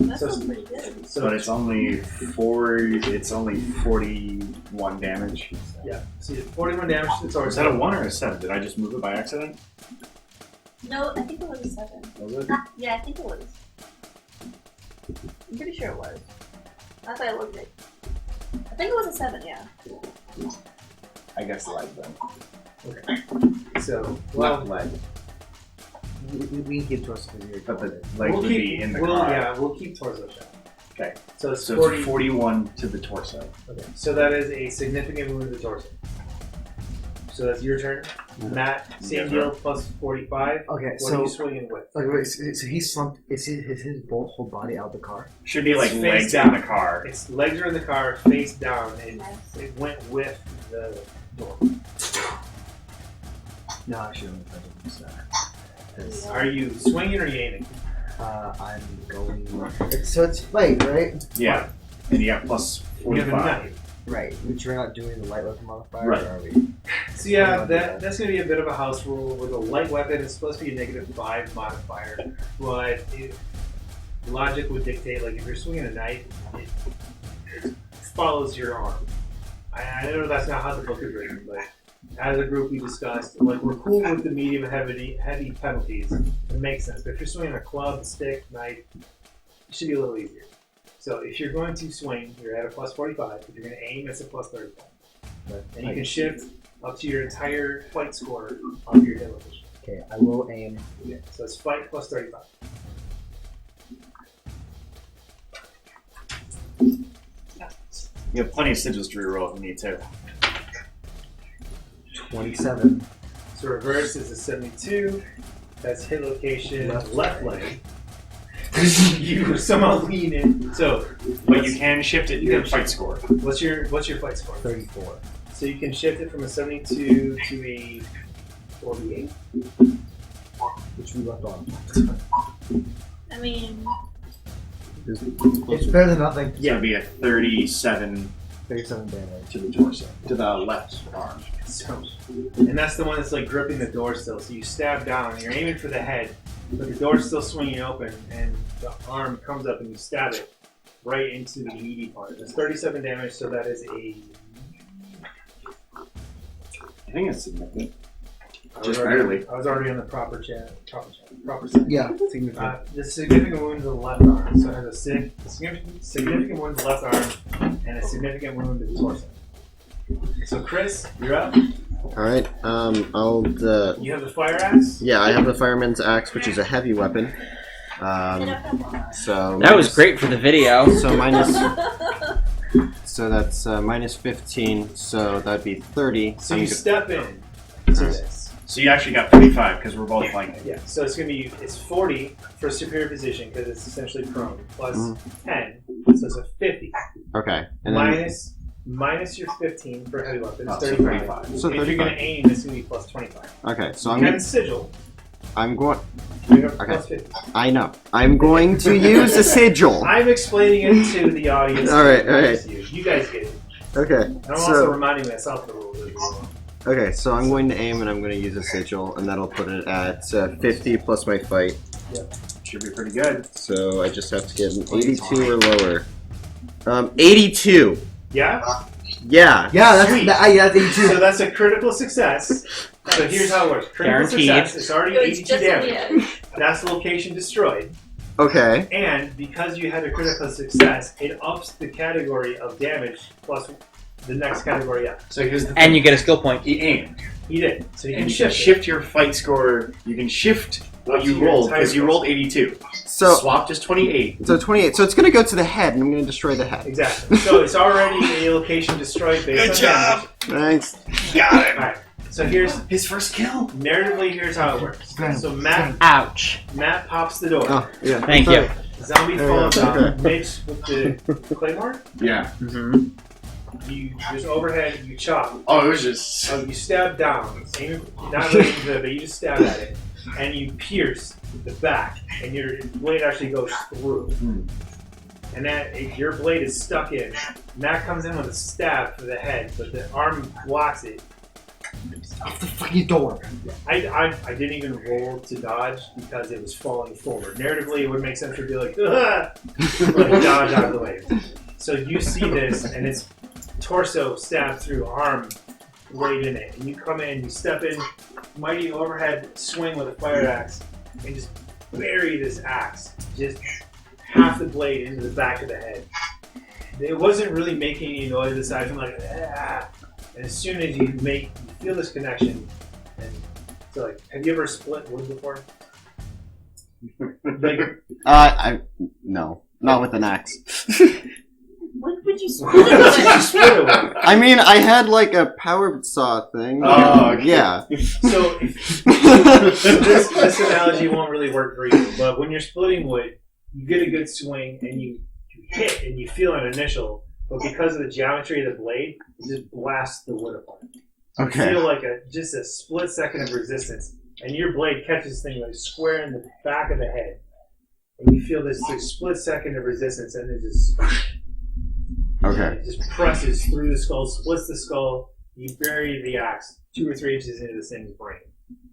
[SPEAKER 4] That
[SPEAKER 2] So-
[SPEAKER 4] sounds pretty good.
[SPEAKER 2] So
[SPEAKER 6] But it's only 41 damage.
[SPEAKER 2] yeah, so you have 41 damage to the torso.
[SPEAKER 6] Was that a 1 or a 7? Did I just move it by accident?
[SPEAKER 4] No, I think it was a 7.
[SPEAKER 6] Was it?
[SPEAKER 4] Yeah, I think it was. I'm pretty sure it was. That's why I looked at it. I think it was a 7, yeah.
[SPEAKER 6] I guess leg then.
[SPEAKER 2] Okay. So,
[SPEAKER 6] Left leg.
[SPEAKER 3] We give to us superior.
[SPEAKER 6] But the leg would be in the car.
[SPEAKER 2] Yeah, we'll keep torso shot.
[SPEAKER 6] Okay.
[SPEAKER 2] So it's
[SPEAKER 6] So
[SPEAKER 2] 40.
[SPEAKER 6] it's 41 to the torso.
[SPEAKER 2] Okay. So that is a significant wound to the torso. So that's your turn. Matt, same
[SPEAKER 6] Yes,
[SPEAKER 2] deal, plus 45.
[SPEAKER 3] Okay,
[SPEAKER 2] What are you swinging with?
[SPEAKER 3] Like, wait, so he slumped. Is his whole body out of the car?
[SPEAKER 6] Should be like
[SPEAKER 2] It's
[SPEAKER 6] legs
[SPEAKER 2] face
[SPEAKER 6] in
[SPEAKER 2] down.
[SPEAKER 6] the car.
[SPEAKER 2] Its legs are in the car, face down, and
[SPEAKER 4] Nice.
[SPEAKER 2] it went with the door.
[SPEAKER 3] No, I shouldn't have done that.
[SPEAKER 2] Are you swinging or are you aiming?
[SPEAKER 3] I'm going. So it's fight, right?
[SPEAKER 6] Yeah. And you have plus
[SPEAKER 2] You have a
[SPEAKER 6] 45.
[SPEAKER 2] knife.
[SPEAKER 3] Right. Which we're not doing the light weapon modifier,
[SPEAKER 6] Right.
[SPEAKER 3] or are we?
[SPEAKER 2] So yeah, that's going to be a bit of a house rule. With a light weapon, it's supposed to be a -5 modifier, but logic would dictate, like if you're swinging a knife, it follows your arm. I know that's not how the book is written, but as a group we discussed, like we're cool with the medium and heavy penalties. It makes sense. But if you're swinging a club, stick, knife, it should be a little easier. So if you're going to swing, you're at a plus 45. If you're going to aim, it's a plus 35. And you can shift up to your entire fight score on your hit location.
[SPEAKER 3] Okay, I will aim.
[SPEAKER 2] Yeah. So it's fight plus 35.
[SPEAKER 6] You have plenty of sigils to reroll if you need to.
[SPEAKER 3] 27.
[SPEAKER 2] So reverse is a 72. That's hit location left leg. You somehow lean in. So,
[SPEAKER 6] But you can shift it to your fight score.
[SPEAKER 2] what's your fight score?
[SPEAKER 3] 34.
[SPEAKER 2] So you can shift it from a 72 to a 48.
[SPEAKER 3] Which we left on.
[SPEAKER 4] I mean,
[SPEAKER 3] It's better than nothing.
[SPEAKER 6] So it'd be a 37
[SPEAKER 3] 37 damage.
[SPEAKER 6] to the torso. To the left arm.
[SPEAKER 2] So, and that's the one that's like gripping the door still. So you stab down, and you're aiming for the head, but the door's still swinging open, and the arm comes up and you stab it right into the meaty part. That's 37 damage, so that is a.
[SPEAKER 6] I think it's significant.
[SPEAKER 2] I
[SPEAKER 6] Just barely.
[SPEAKER 2] was already on the proper side.
[SPEAKER 3] Yeah, significant.
[SPEAKER 2] The significant wound to the left arm. So it has a significant wound to the left arm and a significant wound to the torso. So Chris, you're up.
[SPEAKER 7] Alright,
[SPEAKER 2] You have the fire axe.
[SPEAKER 7] yeah, I have the fireman's axe, which is a heavy weapon. So
[SPEAKER 5] That was great for the video.
[SPEAKER 7] So minus. So that's minus 15. So that'd be 30.
[SPEAKER 2] So you step in to this.
[SPEAKER 6] So you actually got 45 because we're both flanking.
[SPEAKER 2] Yeah. So it's gonna be 40 for superior position because it's essentially prone plus 10, so it's a 50.
[SPEAKER 7] Okay. And then,
[SPEAKER 2] minus your 15 for heavy weapons,
[SPEAKER 6] Oh,
[SPEAKER 2] 35.
[SPEAKER 6] so
[SPEAKER 7] So
[SPEAKER 2] And if you're
[SPEAKER 7] 35.
[SPEAKER 2] gonna aim, it's gonna be plus 25.
[SPEAKER 7] okay. So
[SPEAKER 2] And sigil,
[SPEAKER 7] I'm going.
[SPEAKER 2] you have
[SPEAKER 7] Okay.
[SPEAKER 2] plus 50.
[SPEAKER 7] I know. I'm going to use a sigil.
[SPEAKER 2] I'm explaining it to the audience.
[SPEAKER 7] All right, all right.
[SPEAKER 2] You guys get it.
[SPEAKER 7] Okay.
[SPEAKER 2] And I'm also reminding myself the rules as well.
[SPEAKER 7] Okay, so I'm going to aim and I'm going to use a sigil, and that'll put it at 50 plus my fight.
[SPEAKER 6] Should be pretty good.
[SPEAKER 7] So I just have to get an 82 or lower. 82.
[SPEAKER 2] Yeah?
[SPEAKER 7] Yeah.
[SPEAKER 3] Yeah, that's 82.
[SPEAKER 2] So that's a critical success. So here's how it works. Critical
[SPEAKER 5] Guaranteed.
[SPEAKER 2] success, it's already
[SPEAKER 4] It's
[SPEAKER 2] 82
[SPEAKER 4] just on the
[SPEAKER 2] damage.
[SPEAKER 4] edge.
[SPEAKER 2] That's location destroyed.
[SPEAKER 7] Okay.
[SPEAKER 2] And because you had a critical success, it ups the category of damage plus the next category up.
[SPEAKER 6] So here's the thing.
[SPEAKER 5] And you get a skill point.
[SPEAKER 6] He aimed.
[SPEAKER 2] He did. So you
[SPEAKER 6] And
[SPEAKER 2] can
[SPEAKER 6] you can
[SPEAKER 2] shift it.
[SPEAKER 6] shift your fight score. You can shift what
[SPEAKER 2] Up
[SPEAKER 6] you
[SPEAKER 2] to your
[SPEAKER 6] rolled
[SPEAKER 2] entire
[SPEAKER 6] because you
[SPEAKER 2] score.
[SPEAKER 6] rolled 82.
[SPEAKER 7] So
[SPEAKER 6] Swapped is 28.
[SPEAKER 7] 28. So it's going to go to the head, and I'm going to destroy the head.
[SPEAKER 2] Exactly. So it's already a location destroyed based on damage.
[SPEAKER 7] Thanks.
[SPEAKER 6] Got him.
[SPEAKER 2] Alright. So here's
[SPEAKER 6] His first kill.
[SPEAKER 2] narratively here's how it works. So Matt
[SPEAKER 5] Ouch.
[SPEAKER 2] pops the door.
[SPEAKER 7] Oh, yeah.
[SPEAKER 5] Thank you.
[SPEAKER 2] Zombie falls
[SPEAKER 7] Okay.
[SPEAKER 2] down, makes with the claymore.
[SPEAKER 6] Yeah.
[SPEAKER 5] Mm-hmm.
[SPEAKER 2] You just overhead, you chop.
[SPEAKER 6] Oh, it was just.
[SPEAKER 2] You stab down, not really into it, but you just stab at it, and you pierce the back, and your blade actually goes through. And your blade is stuck in. Matt comes in with a stab for the head, but the arm blocks it.
[SPEAKER 3] Off the fucking door.
[SPEAKER 2] I didn't even roll to dodge because it was falling forward. Narratively, it would make sense to be like, ah! Like dodge out of the way. So you see this, and it's torso stabbed through, arm right in it, and you come in, you step in, mighty overhead swing with a fire axe, and just bury this axe, just half the blade into the back of the head. It wasn't really making any noise aside from like, ah! And as soon as you feel this connection, and so like, have you ever split wood before? Like,
[SPEAKER 7] No. Not with an axe.
[SPEAKER 4] What would you split it
[SPEAKER 2] you
[SPEAKER 4] with?
[SPEAKER 2] split a wood.
[SPEAKER 7] I mean, I had like a power saw thing.
[SPEAKER 6] Oh, okay.
[SPEAKER 7] Yeah.
[SPEAKER 2] So this analogy won't really work for you, but when you're splitting wood, you get a good swing and you hit and you feel an initial, but because of the geometry of the blade, it just blasts the wood apart.
[SPEAKER 7] Okay.
[SPEAKER 2] You feel like just a split second of resistance, and your blade catches this thing like square in the back of the head, and you feel this like, split second of resistance, and it just
[SPEAKER 7] Okay.
[SPEAKER 2] it just presses through the skull, splits the skull. You bury the axe 2 or 3 inches into this thing's brain,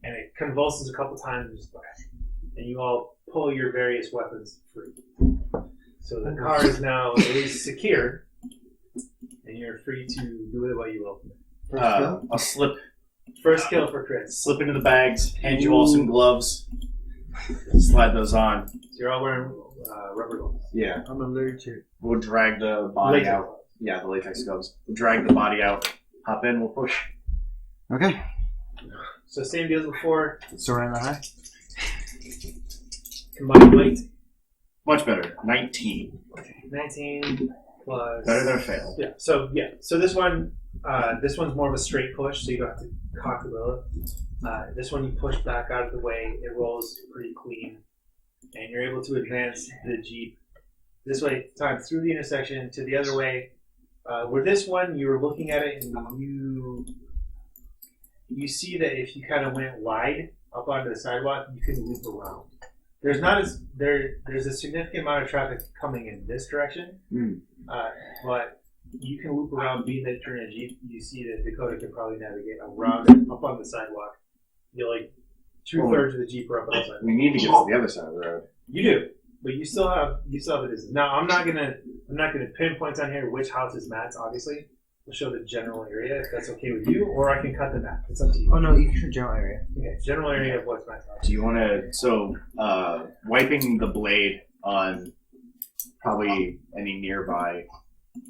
[SPEAKER 2] and it convulses a couple times and just and you all pull your various weapons free. So the car is now secure, and you're free to do with it what you will.
[SPEAKER 6] I'll slip
[SPEAKER 2] First kill for Chris.
[SPEAKER 6] slip into the bags, hand you all some gloves, slide those on.
[SPEAKER 2] So you're all wearing rubber gloves.
[SPEAKER 6] Yeah.
[SPEAKER 3] I'm allergic.
[SPEAKER 6] We'll drag the body
[SPEAKER 2] Latex
[SPEAKER 6] out.
[SPEAKER 2] gloves.
[SPEAKER 6] Yeah, the latex gloves. We'll drag the body out, hop in, we'll push.
[SPEAKER 7] Okay.
[SPEAKER 2] So same deal as before.
[SPEAKER 3] Surround the high.
[SPEAKER 2] Combined weight.
[SPEAKER 6] Much better. 19.
[SPEAKER 2] 19 plus.
[SPEAKER 6] Better than a fail.
[SPEAKER 2] Yeah. So this one's more of a straight push, so you don't have to cock the wheel. This one you push back out of the way. It rolls pretty clean, and you're able to advance the Jeep this way, time through the intersection to the other way. Where this one, you were looking at it, and you see that if you kind of went wide up onto the sidewalk, you can loop around. There's a significant amount of traffic coming in this direction, but you can loop around. Being that you're in a Jeep, you see that Dakota can probably navigate around it, up on the sidewalk. You're like 2/3 of the Jeep are up on the sidewalk.
[SPEAKER 6] We need to get to the other side of the road.
[SPEAKER 2] You do, but you still have the distance. Now I'm not gonna pinpoint on here which house is Matt's. Obviously, we'll show the general area if that's okay with you, or I can cut the map. It's up to you.
[SPEAKER 3] Oh no, you can show general area.
[SPEAKER 2] Okay, general area of what's Matt's house.
[SPEAKER 6] Do you want to, wiping the blade on probably any nearby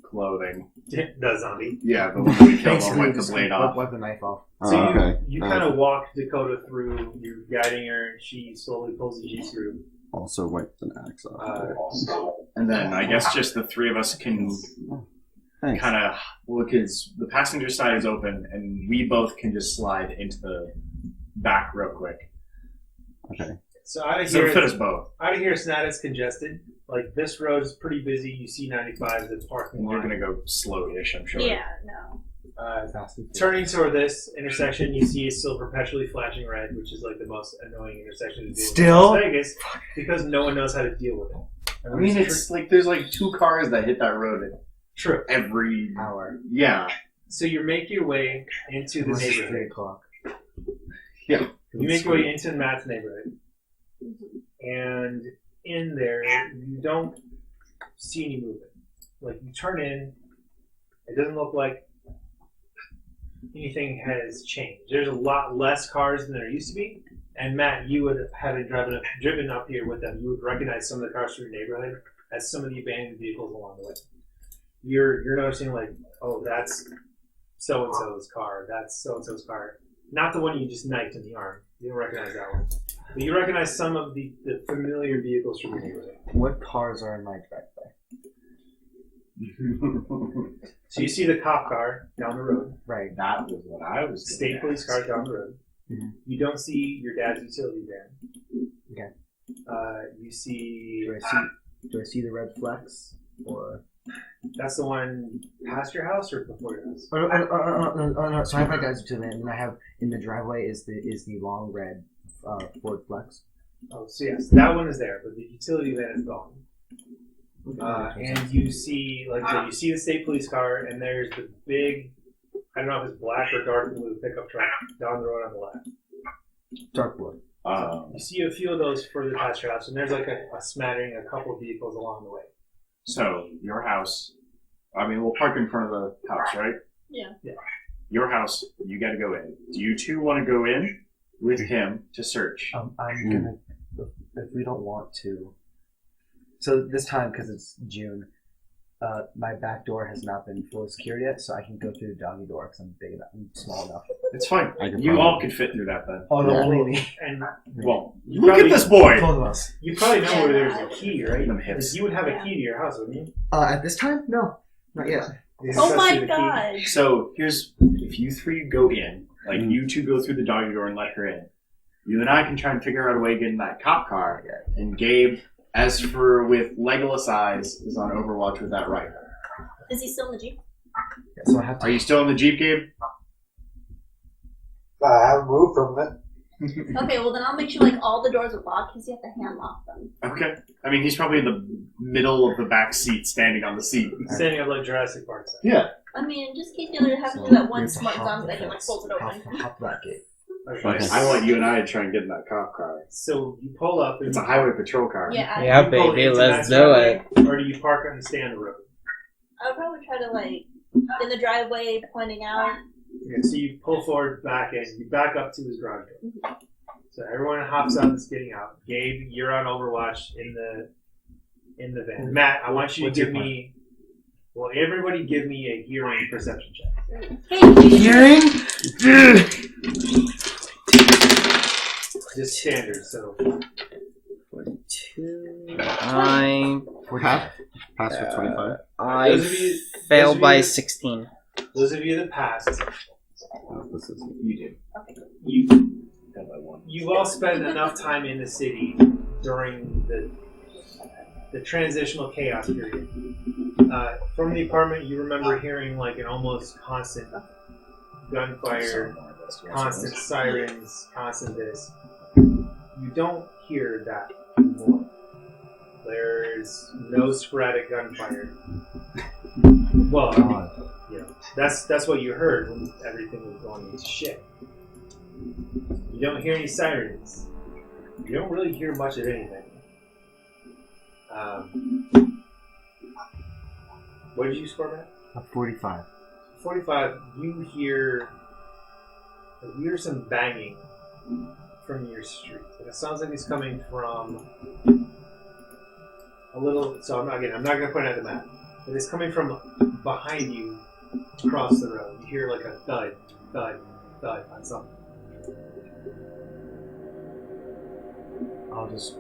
[SPEAKER 6] clothing.
[SPEAKER 2] The zombie.
[SPEAKER 6] Yeah, the one that we killed, I'll wipe the blade off.
[SPEAKER 3] Wipe the knife off.
[SPEAKER 2] So
[SPEAKER 7] okay.
[SPEAKER 2] you kind of walk Dakota through. You're guiding her, and she slowly pulls the Jeep through.
[SPEAKER 7] Also wipe an axe off.
[SPEAKER 6] And then I guess just the three of us can
[SPEAKER 7] Thanks.
[SPEAKER 6] kind of look, because the passenger side is open, and we both can just slide into the back real quick.
[SPEAKER 7] Okay.
[SPEAKER 2] So out of
[SPEAKER 6] So
[SPEAKER 2] here,
[SPEAKER 6] fit us both.
[SPEAKER 2] out of here, it's not as congested. Like this road is pretty busy. You see 95 that's parking
[SPEAKER 6] And you're
[SPEAKER 2] lot.
[SPEAKER 6] gonna go slow-ish, I'm sure.
[SPEAKER 4] Yeah, no.
[SPEAKER 2] Turning toward this intersection, you see it's still perpetually flashing red, which is like the most annoying intersection to do
[SPEAKER 3] Still?
[SPEAKER 2] in Las Vegas because no one knows how to deal with it.
[SPEAKER 6] I mean, it's like there's like 2 cars that hit that road
[SPEAKER 2] True.
[SPEAKER 6] every
[SPEAKER 3] Hour.
[SPEAKER 6] Yeah.
[SPEAKER 2] So you make your way into the
[SPEAKER 3] Unless it's
[SPEAKER 2] neighborhood.
[SPEAKER 3] 3 o'clock.
[SPEAKER 6] Yeah.
[SPEAKER 2] You make your way into Matt's neighborhood, and in there you don't see any movement. Like you turn in, it doesn't look like anything has changed. There's a lot less cars than there used to be. And Matt, you would, having driven up here with them, you would recognize some of the cars from your neighborhood as some of the abandoned vehicles along the way. You're noticing like, oh, that's so and so's car. That's so and so's car. Not the one you just knifed in the arm. You don't recognize that one. But you recognize some of the familiar vehicles from your neighborhood.
[SPEAKER 3] What cars are in my driveway?
[SPEAKER 2] So you see the cop car down the road.
[SPEAKER 3] Right.
[SPEAKER 6] That was what I was
[SPEAKER 2] State
[SPEAKER 6] getting
[SPEAKER 2] police
[SPEAKER 6] at.
[SPEAKER 2] car down the road.
[SPEAKER 3] Mhm.
[SPEAKER 2] You don't see your dad's utility van.
[SPEAKER 3] Okay.
[SPEAKER 2] You see
[SPEAKER 3] Do I see the red flex? Or
[SPEAKER 2] that's the one past your house or before your house?
[SPEAKER 3] no. So I have my dad's utility van, and I have in the driveway is the long red Ford Flex.
[SPEAKER 2] Oh, so yes, that one is there, but the utility van is gone. And you see, you see the state police car, and there's the big, I don't know if it's black or dark blue pickup truck down the road on the left.
[SPEAKER 3] Dark blue.
[SPEAKER 2] You see a few of those further past your house, and there's like a smattering, a couple of vehicles along the way.
[SPEAKER 6] So, your house, I mean, we'll park in front of the house, right?
[SPEAKER 4] Yeah.
[SPEAKER 6] Your house, you gotta go in. Do you two want to go in with him to search?
[SPEAKER 3] I'm gonna, if we don't want to. So this time, because it's June, my back door has not been fully secured yet, so I can go through the doggy door because I'm big enough, I'm small enough.
[SPEAKER 6] It's fine.
[SPEAKER 7] I could
[SPEAKER 6] You
[SPEAKER 7] probably-
[SPEAKER 6] all could fit through that then.
[SPEAKER 3] Oh no,
[SPEAKER 7] Yeah.
[SPEAKER 3] only me.
[SPEAKER 2] And
[SPEAKER 6] Well,
[SPEAKER 2] you
[SPEAKER 6] look
[SPEAKER 2] probably-
[SPEAKER 6] at this boy!
[SPEAKER 3] Both of us.
[SPEAKER 2] You probably know where there's a key, right?
[SPEAKER 6] Them
[SPEAKER 2] Like,
[SPEAKER 6] hips.
[SPEAKER 2] you would have a key to your house, wouldn't you?
[SPEAKER 3] At this time, no, not yet.
[SPEAKER 2] You
[SPEAKER 4] Oh
[SPEAKER 2] just
[SPEAKER 4] my
[SPEAKER 2] see the key.
[SPEAKER 4] god.
[SPEAKER 6] So, if you three go in, like you two go through the doggy door and let her in, you and I can try and figure out a way to get in that cop car, and Gabe, as for with Legolas eyes, is on Overwatch with that rifle.
[SPEAKER 4] Is he still in the Jeep?
[SPEAKER 3] Yeah, so I have to.
[SPEAKER 6] Are you still in the Jeep, Gabe?
[SPEAKER 8] I haven't moved from it.
[SPEAKER 4] Okay, well then I'll make sure like all the doors are locked because you have to hand lock them.
[SPEAKER 6] Okay. I mean, he's probably in the middle of the back seat, standing on the seat.
[SPEAKER 2] Standing up like Jurassic Park.
[SPEAKER 6] Yeah.
[SPEAKER 4] I mean, just in case you have to
[SPEAKER 3] So
[SPEAKER 4] do that
[SPEAKER 3] we
[SPEAKER 4] one
[SPEAKER 3] have to
[SPEAKER 4] smart
[SPEAKER 3] hop
[SPEAKER 4] zombie
[SPEAKER 3] the
[SPEAKER 4] that can like
[SPEAKER 3] fence.
[SPEAKER 4] pulls it open.
[SPEAKER 3] Hop that gate.
[SPEAKER 2] Okay.
[SPEAKER 6] I want you and I to try and get in that cop car.
[SPEAKER 2] So you pull up. And
[SPEAKER 6] It's a highway patrol car.
[SPEAKER 4] Yeah,
[SPEAKER 5] Yeah,
[SPEAKER 2] you pull
[SPEAKER 5] baby,
[SPEAKER 2] into
[SPEAKER 5] let's
[SPEAKER 2] Matt's
[SPEAKER 5] do
[SPEAKER 2] driveway,
[SPEAKER 5] it.
[SPEAKER 2] Or do you park and stay on the road?
[SPEAKER 4] I would probably try to like in the driveway pointing out.
[SPEAKER 2] Okay, so you pull forward, back in, you back up to his garage door. So everyone hops out that's getting out. Gabe, you're on Overwatch in the van. Matt, I want you to
[SPEAKER 3] What's
[SPEAKER 2] give
[SPEAKER 3] your plan?
[SPEAKER 2] me. Well, everybody give me a hearing perception check.
[SPEAKER 4] Hey,
[SPEAKER 3] Hearing?
[SPEAKER 2] Just standard. So
[SPEAKER 5] 42. I
[SPEAKER 7] Pass with 25.
[SPEAKER 2] Those of you-
[SPEAKER 5] failed
[SPEAKER 2] those of
[SPEAKER 5] by
[SPEAKER 2] you-
[SPEAKER 5] 16.
[SPEAKER 2] those of you that passed,
[SPEAKER 7] Oh, this is
[SPEAKER 6] You do.
[SPEAKER 2] you
[SPEAKER 6] Got by one.
[SPEAKER 2] you've all spent enough time in the city during the transitional chaos period. From the apartment, you remember hearing like an almost constant gunfire, constant sirens, constant this. You don't hear that anymore. There's no sporadic gunfire. Well, I mean, you know, that's what you heard when everything was going to shit. You don't hear any sirens. You don't really hear much of anything. What did you score, Matt?
[SPEAKER 3] 45.
[SPEAKER 2] 45. You hear some banging from your street, and it sounds like it's coming from a little. So I'm not going to point out the map, but it's coming from behind you, across the road. You hear like a thud, thud, thud on something.
[SPEAKER 3] I'll just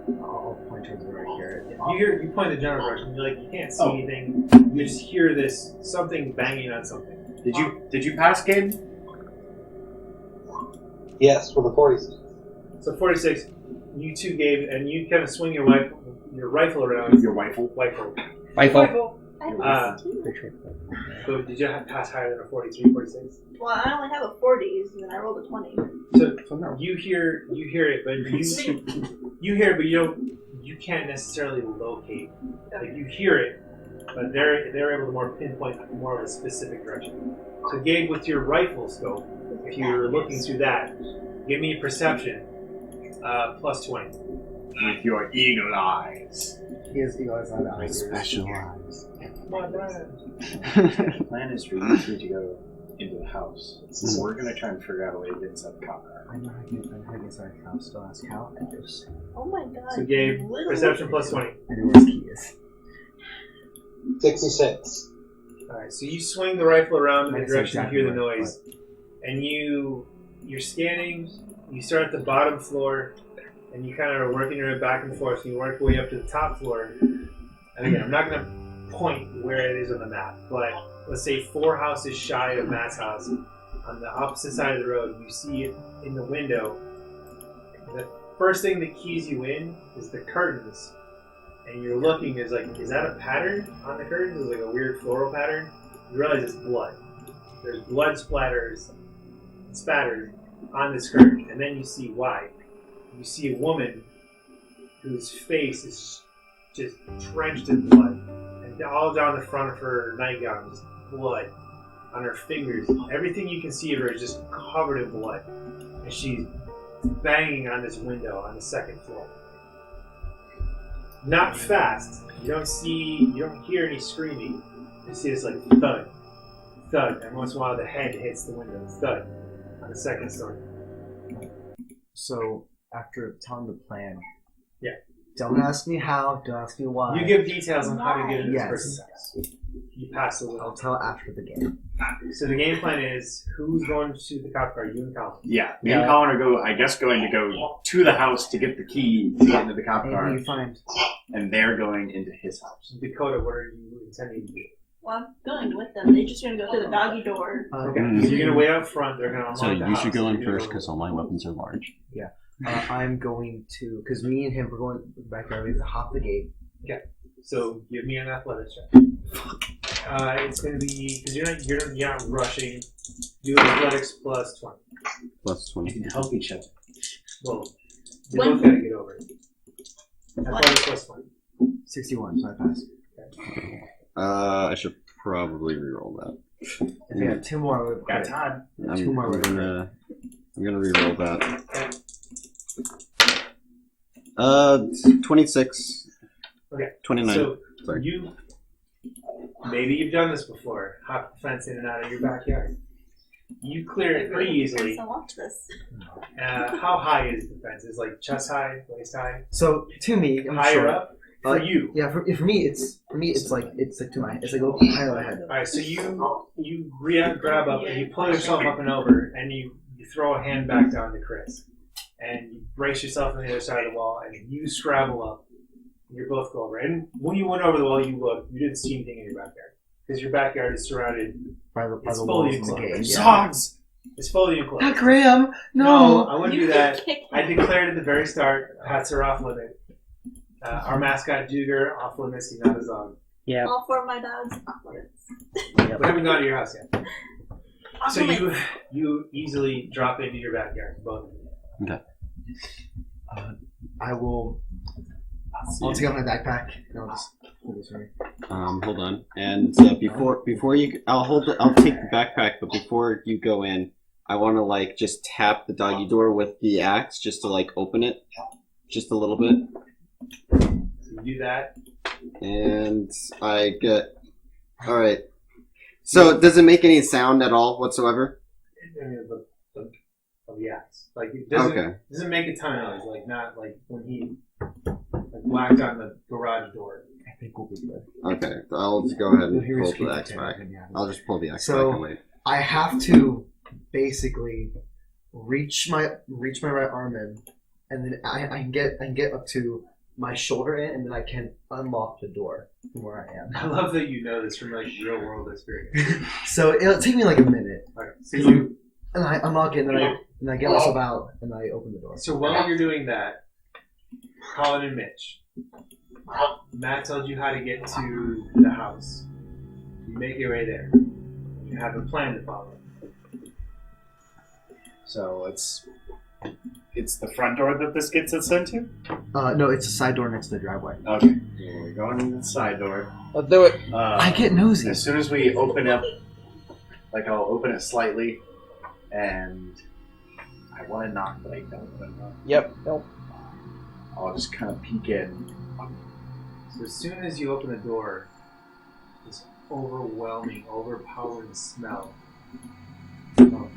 [SPEAKER 3] I'll point towards where I hear it.
[SPEAKER 2] You point the general direction. You're like, you can't see anything. You just hear this something banging on something.
[SPEAKER 6] Did you pass, Gabe?
[SPEAKER 8] Yes, with a 46.
[SPEAKER 2] So 46. You two gave, and you kind of swing your rifle around.
[SPEAKER 6] Your rifle?
[SPEAKER 2] Rifle.
[SPEAKER 5] Rifle.
[SPEAKER 4] I have two.
[SPEAKER 2] So did you pass higher than a 43, 46?
[SPEAKER 4] Well, I only have a 40s, and then I rolled a 20.
[SPEAKER 2] So you hear it, but you hear it, but you can't necessarily locate. Like you hear it, but they're able to more pinpoint more of a specific direction. So Gabe, with your rifle scope, if you're looking through that, give me a perception, plus 20.
[SPEAKER 6] With your eagle eyes.
[SPEAKER 3] He has eagle eyes on
[SPEAKER 7] My special eyes.
[SPEAKER 9] The plan is for you three to go into the house. So we're going to try and figure out a way to get inside the cop car.
[SPEAKER 3] I know how to get inside the house. Don't ask how. I just.
[SPEAKER 4] Oh my god.
[SPEAKER 2] So Gabe,
[SPEAKER 4] little-
[SPEAKER 2] perception plus 20.
[SPEAKER 3] I know where his key is.
[SPEAKER 8] 66.
[SPEAKER 2] Alright, so you swing the rifle around in the
[SPEAKER 3] That's
[SPEAKER 2] direction
[SPEAKER 3] exactly
[SPEAKER 2] you hear the
[SPEAKER 3] right,
[SPEAKER 2] noise, and you're scanning. You start at the bottom floor, and you kind of are working your way back and forth. So you work your way up to the top floor. And again, I'm not going to point where it is on the map, but let's say 4 houses shy of Matt's house, on the opposite side of the road, you see it in the window. The first thing that keys you in is the curtains. And you're looking, is that a pattern on the curtains? Is it like a weird floral pattern? You realize it's blood. There's blood splatters, spattered on this curtain, and then you see why. You see a woman whose face is just drenched in blood, and all down the front of her nightgown is blood on her fingers. Everything you can see of her is just covered in blood, and she's banging on this window on the second floor. Not fast. You don't hear any screaming. You see this like thud, thud, and once in a while the head hits the window, thud, on the second story.
[SPEAKER 3] So after telling the plan.
[SPEAKER 2] Yeah.
[SPEAKER 3] Don't ask me how. Don't ask me why.
[SPEAKER 2] You give details on how to get into this
[SPEAKER 3] Yes.
[SPEAKER 2] person's house. You pass the
[SPEAKER 3] I'll
[SPEAKER 2] little.
[SPEAKER 3] tell after the game.
[SPEAKER 2] So the game plan is who's going to the cop car? You and Colin.
[SPEAKER 6] Yeah, me and Colin are going to go to the house to get the key to get into the cop car,
[SPEAKER 3] Maybe you find.
[SPEAKER 6] and they're going into his house.
[SPEAKER 2] Dakota, what are you intending to do?
[SPEAKER 4] Well, I'm going with them. They're just gonna go through the doggy door.
[SPEAKER 2] Okay, so you're gonna wait out front. They're gonna unlock
[SPEAKER 7] So
[SPEAKER 2] the
[SPEAKER 7] you
[SPEAKER 2] house.
[SPEAKER 7] should go in
[SPEAKER 2] You're gonna
[SPEAKER 7] first because all my weapons are large.
[SPEAKER 3] I'm going to, because me and him, we're going back there. We have to hop the gate.
[SPEAKER 2] So give me an athletics check. It's gonna be because you're not rushing. Do athletics plus 20.
[SPEAKER 7] Plus 20.
[SPEAKER 9] We can help each other.
[SPEAKER 2] Well, you both gotta get over it. Athletics plus 20.
[SPEAKER 3] 61, so I pass.
[SPEAKER 7] I should probably reroll that.
[SPEAKER 3] If we have 2 more, we've
[SPEAKER 6] Got
[SPEAKER 3] got
[SPEAKER 6] time.
[SPEAKER 3] Two more
[SPEAKER 7] I'm gonna reroll that. 26.
[SPEAKER 2] Okay.
[SPEAKER 7] 29.
[SPEAKER 2] So
[SPEAKER 7] Sorry.
[SPEAKER 2] maybe you've done this before. Hop the fence in and out of your backyard. You clear it pretty easily.
[SPEAKER 4] I watch this.
[SPEAKER 2] How high is the fence? Is like chest high, waist high,
[SPEAKER 3] So to me, I'm
[SPEAKER 2] higher
[SPEAKER 3] sure.
[SPEAKER 2] up for you.
[SPEAKER 3] Yeah, for me, it's like to my, it's like a little higher on my head.
[SPEAKER 2] All right, so you grab up and you pull yourself up and over, and you throw a hand back down to Chris, and you brace yourself on the other side of the wall, and you scrabble up. And you both go over, and when you went over the wall, you looked. You didn't see anything in your backyard because your backyard is surrounded.
[SPEAKER 3] By the
[SPEAKER 2] It's
[SPEAKER 3] walls
[SPEAKER 2] fully
[SPEAKER 3] and the
[SPEAKER 2] enclosed.
[SPEAKER 3] gate.
[SPEAKER 6] Zogs!
[SPEAKER 2] It's fully enclosed.
[SPEAKER 3] Graham!
[SPEAKER 2] I wouldn't do
[SPEAKER 4] You
[SPEAKER 2] that.
[SPEAKER 4] kick
[SPEAKER 2] I
[SPEAKER 4] him.
[SPEAKER 2] declared at the very start, pets are off limit. Our mascot Duger off limits. He's not a dog.
[SPEAKER 5] Yeah.
[SPEAKER 4] All 4 of my dogs off limits.
[SPEAKER 2] We haven't gone to your house yet.
[SPEAKER 4] Off
[SPEAKER 2] So
[SPEAKER 4] limits.
[SPEAKER 2] you easily drop into your backyard, both of you.
[SPEAKER 3] I will. I'll take out my backpack and I'll just hold this right.
[SPEAKER 7] Hold on. And before you, I'll take the backpack. But before you go in, I want to just tap the doggy door with the axe just to open it, just a little bit.
[SPEAKER 2] So you do that.
[SPEAKER 7] And I get. All right. So does it make any sound at all whatsoever?
[SPEAKER 2] Of the axe. It doesn't,
[SPEAKER 7] Okay.
[SPEAKER 2] doesn't make a ton of noise. Not like when he whacked on the garage door.
[SPEAKER 3] I think we'll be good.
[SPEAKER 7] Okay. I'll just go ahead and
[SPEAKER 3] Hear his
[SPEAKER 7] pull the
[SPEAKER 3] squeak
[SPEAKER 7] axe
[SPEAKER 3] attack
[SPEAKER 7] back.
[SPEAKER 3] and yeah.
[SPEAKER 7] I'll just pull the axe
[SPEAKER 3] So-
[SPEAKER 7] back and wait.
[SPEAKER 3] I have to basically reach my right arm in, and then I can get up to my shoulder in, and then I can unlock the door from where I am.
[SPEAKER 2] I love that you know this from like real world experience.
[SPEAKER 3] So it'll take me like a minute.
[SPEAKER 2] Alright, so you
[SPEAKER 3] And I unlock it, and then I get myself out, and I open the door.
[SPEAKER 2] So while you're doing that, Colin and Mitch, Matt told you how to get to the house. You make your way there. You have a plan to follow.
[SPEAKER 6] So it's the front door that this gets us into?
[SPEAKER 3] No, it's a side door next to the driveway.
[SPEAKER 6] Okay. So we're going into the side door.
[SPEAKER 5] I'll do it.
[SPEAKER 3] I get nosy.
[SPEAKER 6] As soon as we open up, like I'll open it slightly, and I want to knock, but I don't want to knock.
[SPEAKER 5] Yep. Nope.
[SPEAKER 6] I'll just kind of peek in.
[SPEAKER 2] So as soon as you open the door, this overwhelming, overpowering smell of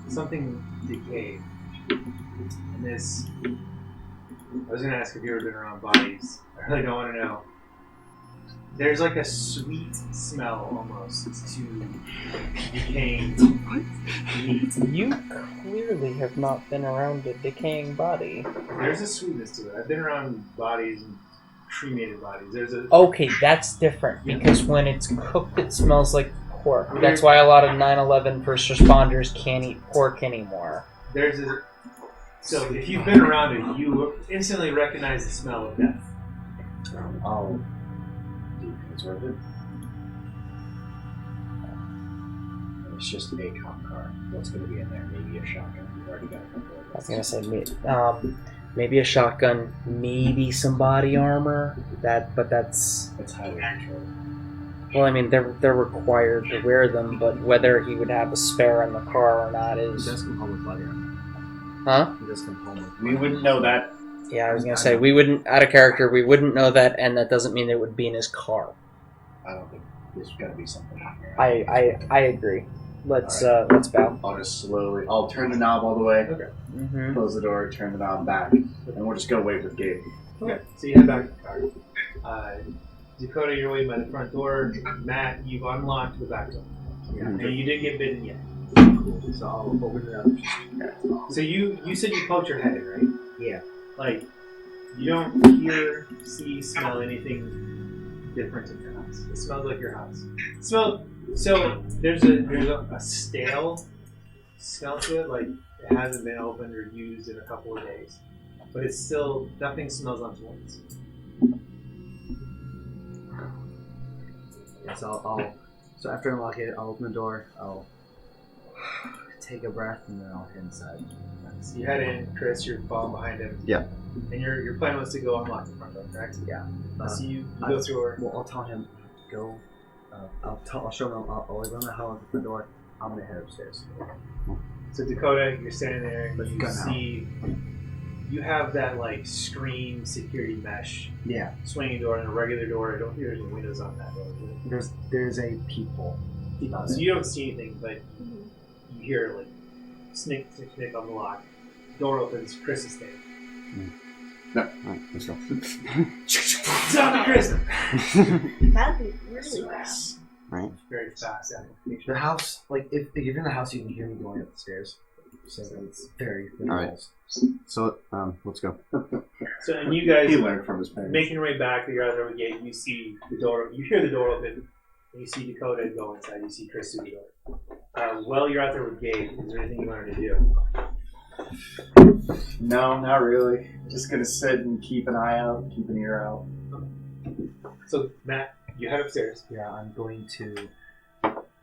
[SPEAKER 2] something decayed. And this, I was going to ask if you ever been around bodies. I really don't want to know. There's like a sweet smell almost to decaying meat.
[SPEAKER 5] You clearly have not been around a decaying body.
[SPEAKER 2] There's a sweetness to it. I've been around bodies and cremated bodies. There's a
[SPEAKER 5] Okay, that's different because when it's cooked, it smells like pork. That's why a lot of 9/11 first responders can't eat pork anymore.
[SPEAKER 2] So if you've been around it, you instantly recognize the smell of death.
[SPEAKER 6] I'll do it's worth it. It's just a cop car. What's going to be in there? Maybe a shotgun. We've already got a couple of
[SPEAKER 5] I was gonna say maybe a shotgun, maybe some body armor. That's
[SPEAKER 6] It's highly controlled.
[SPEAKER 5] well, I mean they're required to wear them, but whether he would have a spare in the car or not
[SPEAKER 3] He
[SPEAKER 5] is
[SPEAKER 3] does come home with body armor.
[SPEAKER 5] huh?
[SPEAKER 3] He does come home with
[SPEAKER 6] We wouldn't know that.
[SPEAKER 5] Yeah, I was gonna say we wouldn't out of character. We wouldn't know that, and that doesn't mean it would be in his car.
[SPEAKER 6] I don't think there's got to be something in here.
[SPEAKER 5] I agree. Let's bow.
[SPEAKER 6] I'll just slowly. I'll turn the knob all the way.
[SPEAKER 2] Okay.
[SPEAKER 5] Mm-hmm.
[SPEAKER 6] Close the door. Turn the knob back, and we'll just go wait with Gabe.
[SPEAKER 2] Okay. So you head back to the car. Dakota, you're waiting by the front door. Matt, you've unlocked the back door.
[SPEAKER 3] Yeah.
[SPEAKER 2] And you didn't get bitten yet.
[SPEAKER 3] Cool. So I'll open it up.
[SPEAKER 2] So you said you poked your head in, right?
[SPEAKER 3] Yeah.
[SPEAKER 2] Like, you don't hear, see, smell anything different in your house. It smells like your house. So there's a stale smell to it, like it hasn't been opened or used in a couple of days. But it's still, nothing smells untoward.
[SPEAKER 3] Yeah, so so after I unlock it, I'll open the door, I'll take a breath, and then I'll head inside.
[SPEAKER 2] So you head in, Chris, you're following behind him.
[SPEAKER 7] Yeah.
[SPEAKER 2] And your plan was to go unlock the front door, correct?
[SPEAKER 3] Yeah.
[SPEAKER 2] So you go through her.
[SPEAKER 3] Well, I'll tell him, go. I'll show him. I'll run the hell out the door. I'm gonna head upstairs.
[SPEAKER 2] So Dakota, you're standing there, and
[SPEAKER 3] Let's
[SPEAKER 2] you
[SPEAKER 3] go now.
[SPEAKER 2] see, you have that like screen security mesh
[SPEAKER 3] Yeah.
[SPEAKER 2] swinging door and a regular door. I don't think there's any windows on that door.
[SPEAKER 3] There's a peephole.
[SPEAKER 2] So you don't see anything, but you hear like snick, snick, snick on the lock. Door opens. Chris is standing.
[SPEAKER 7] Alright, let's go.
[SPEAKER 2] Zombie Chris.
[SPEAKER 4] That'd be really fast.
[SPEAKER 7] Right.
[SPEAKER 2] Very fast.
[SPEAKER 3] The house, like if you're in the house, you can hear me going up the stairs. So it's very thin
[SPEAKER 7] All right.
[SPEAKER 3] walls.
[SPEAKER 7] So let's go.
[SPEAKER 2] So and you guys
[SPEAKER 6] He learned from his parents.
[SPEAKER 2] making your way back, you're out there with gate. You see the door. You hear the door open. And you see Dakota go inside. You see Chris through the door. While you're out there with Gabe, is there anything you wanted to do?
[SPEAKER 6] No, not really. Just gonna sit and keep an eye out, keep an ear out.
[SPEAKER 2] So Matt, you head upstairs.
[SPEAKER 3] Yeah, I'm going to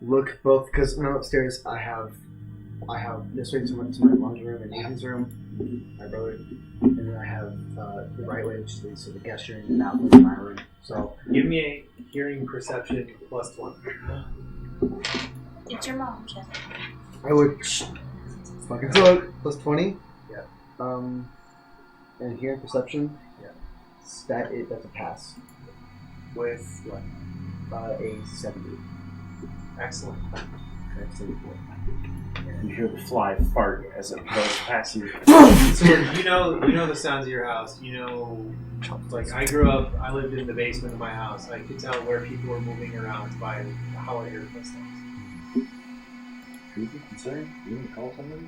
[SPEAKER 3] look both because when I'm upstairs, I have this way to my laundry room and Nathan's room, my brother, and then I have the right way, which leads to the guest room, and that was my room. So
[SPEAKER 2] Give me a hearing perception +1.
[SPEAKER 4] It's your mom, Jeff.
[SPEAKER 3] I would fucking look +20.
[SPEAKER 2] Yeah.
[SPEAKER 3] And hearing perception.
[SPEAKER 2] Yeah.
[SPEAKER 3] That's a pass.
[SPEAKER 2] With what?
[SPEAKER 3] A 70.
[SPEAKER 2] Excellent.
[SPEAKER 3] Okay, 74.
[SPEAKER 6] You hear the fly fart as it goes past you.
[SPEAKER 2] So you know the sounds of your house. You know, like I lived in the basement of my house. I could tell where people were moving around by how I heard footsteps.
[SPEAKER 9] Would you consider? You want to call somebody?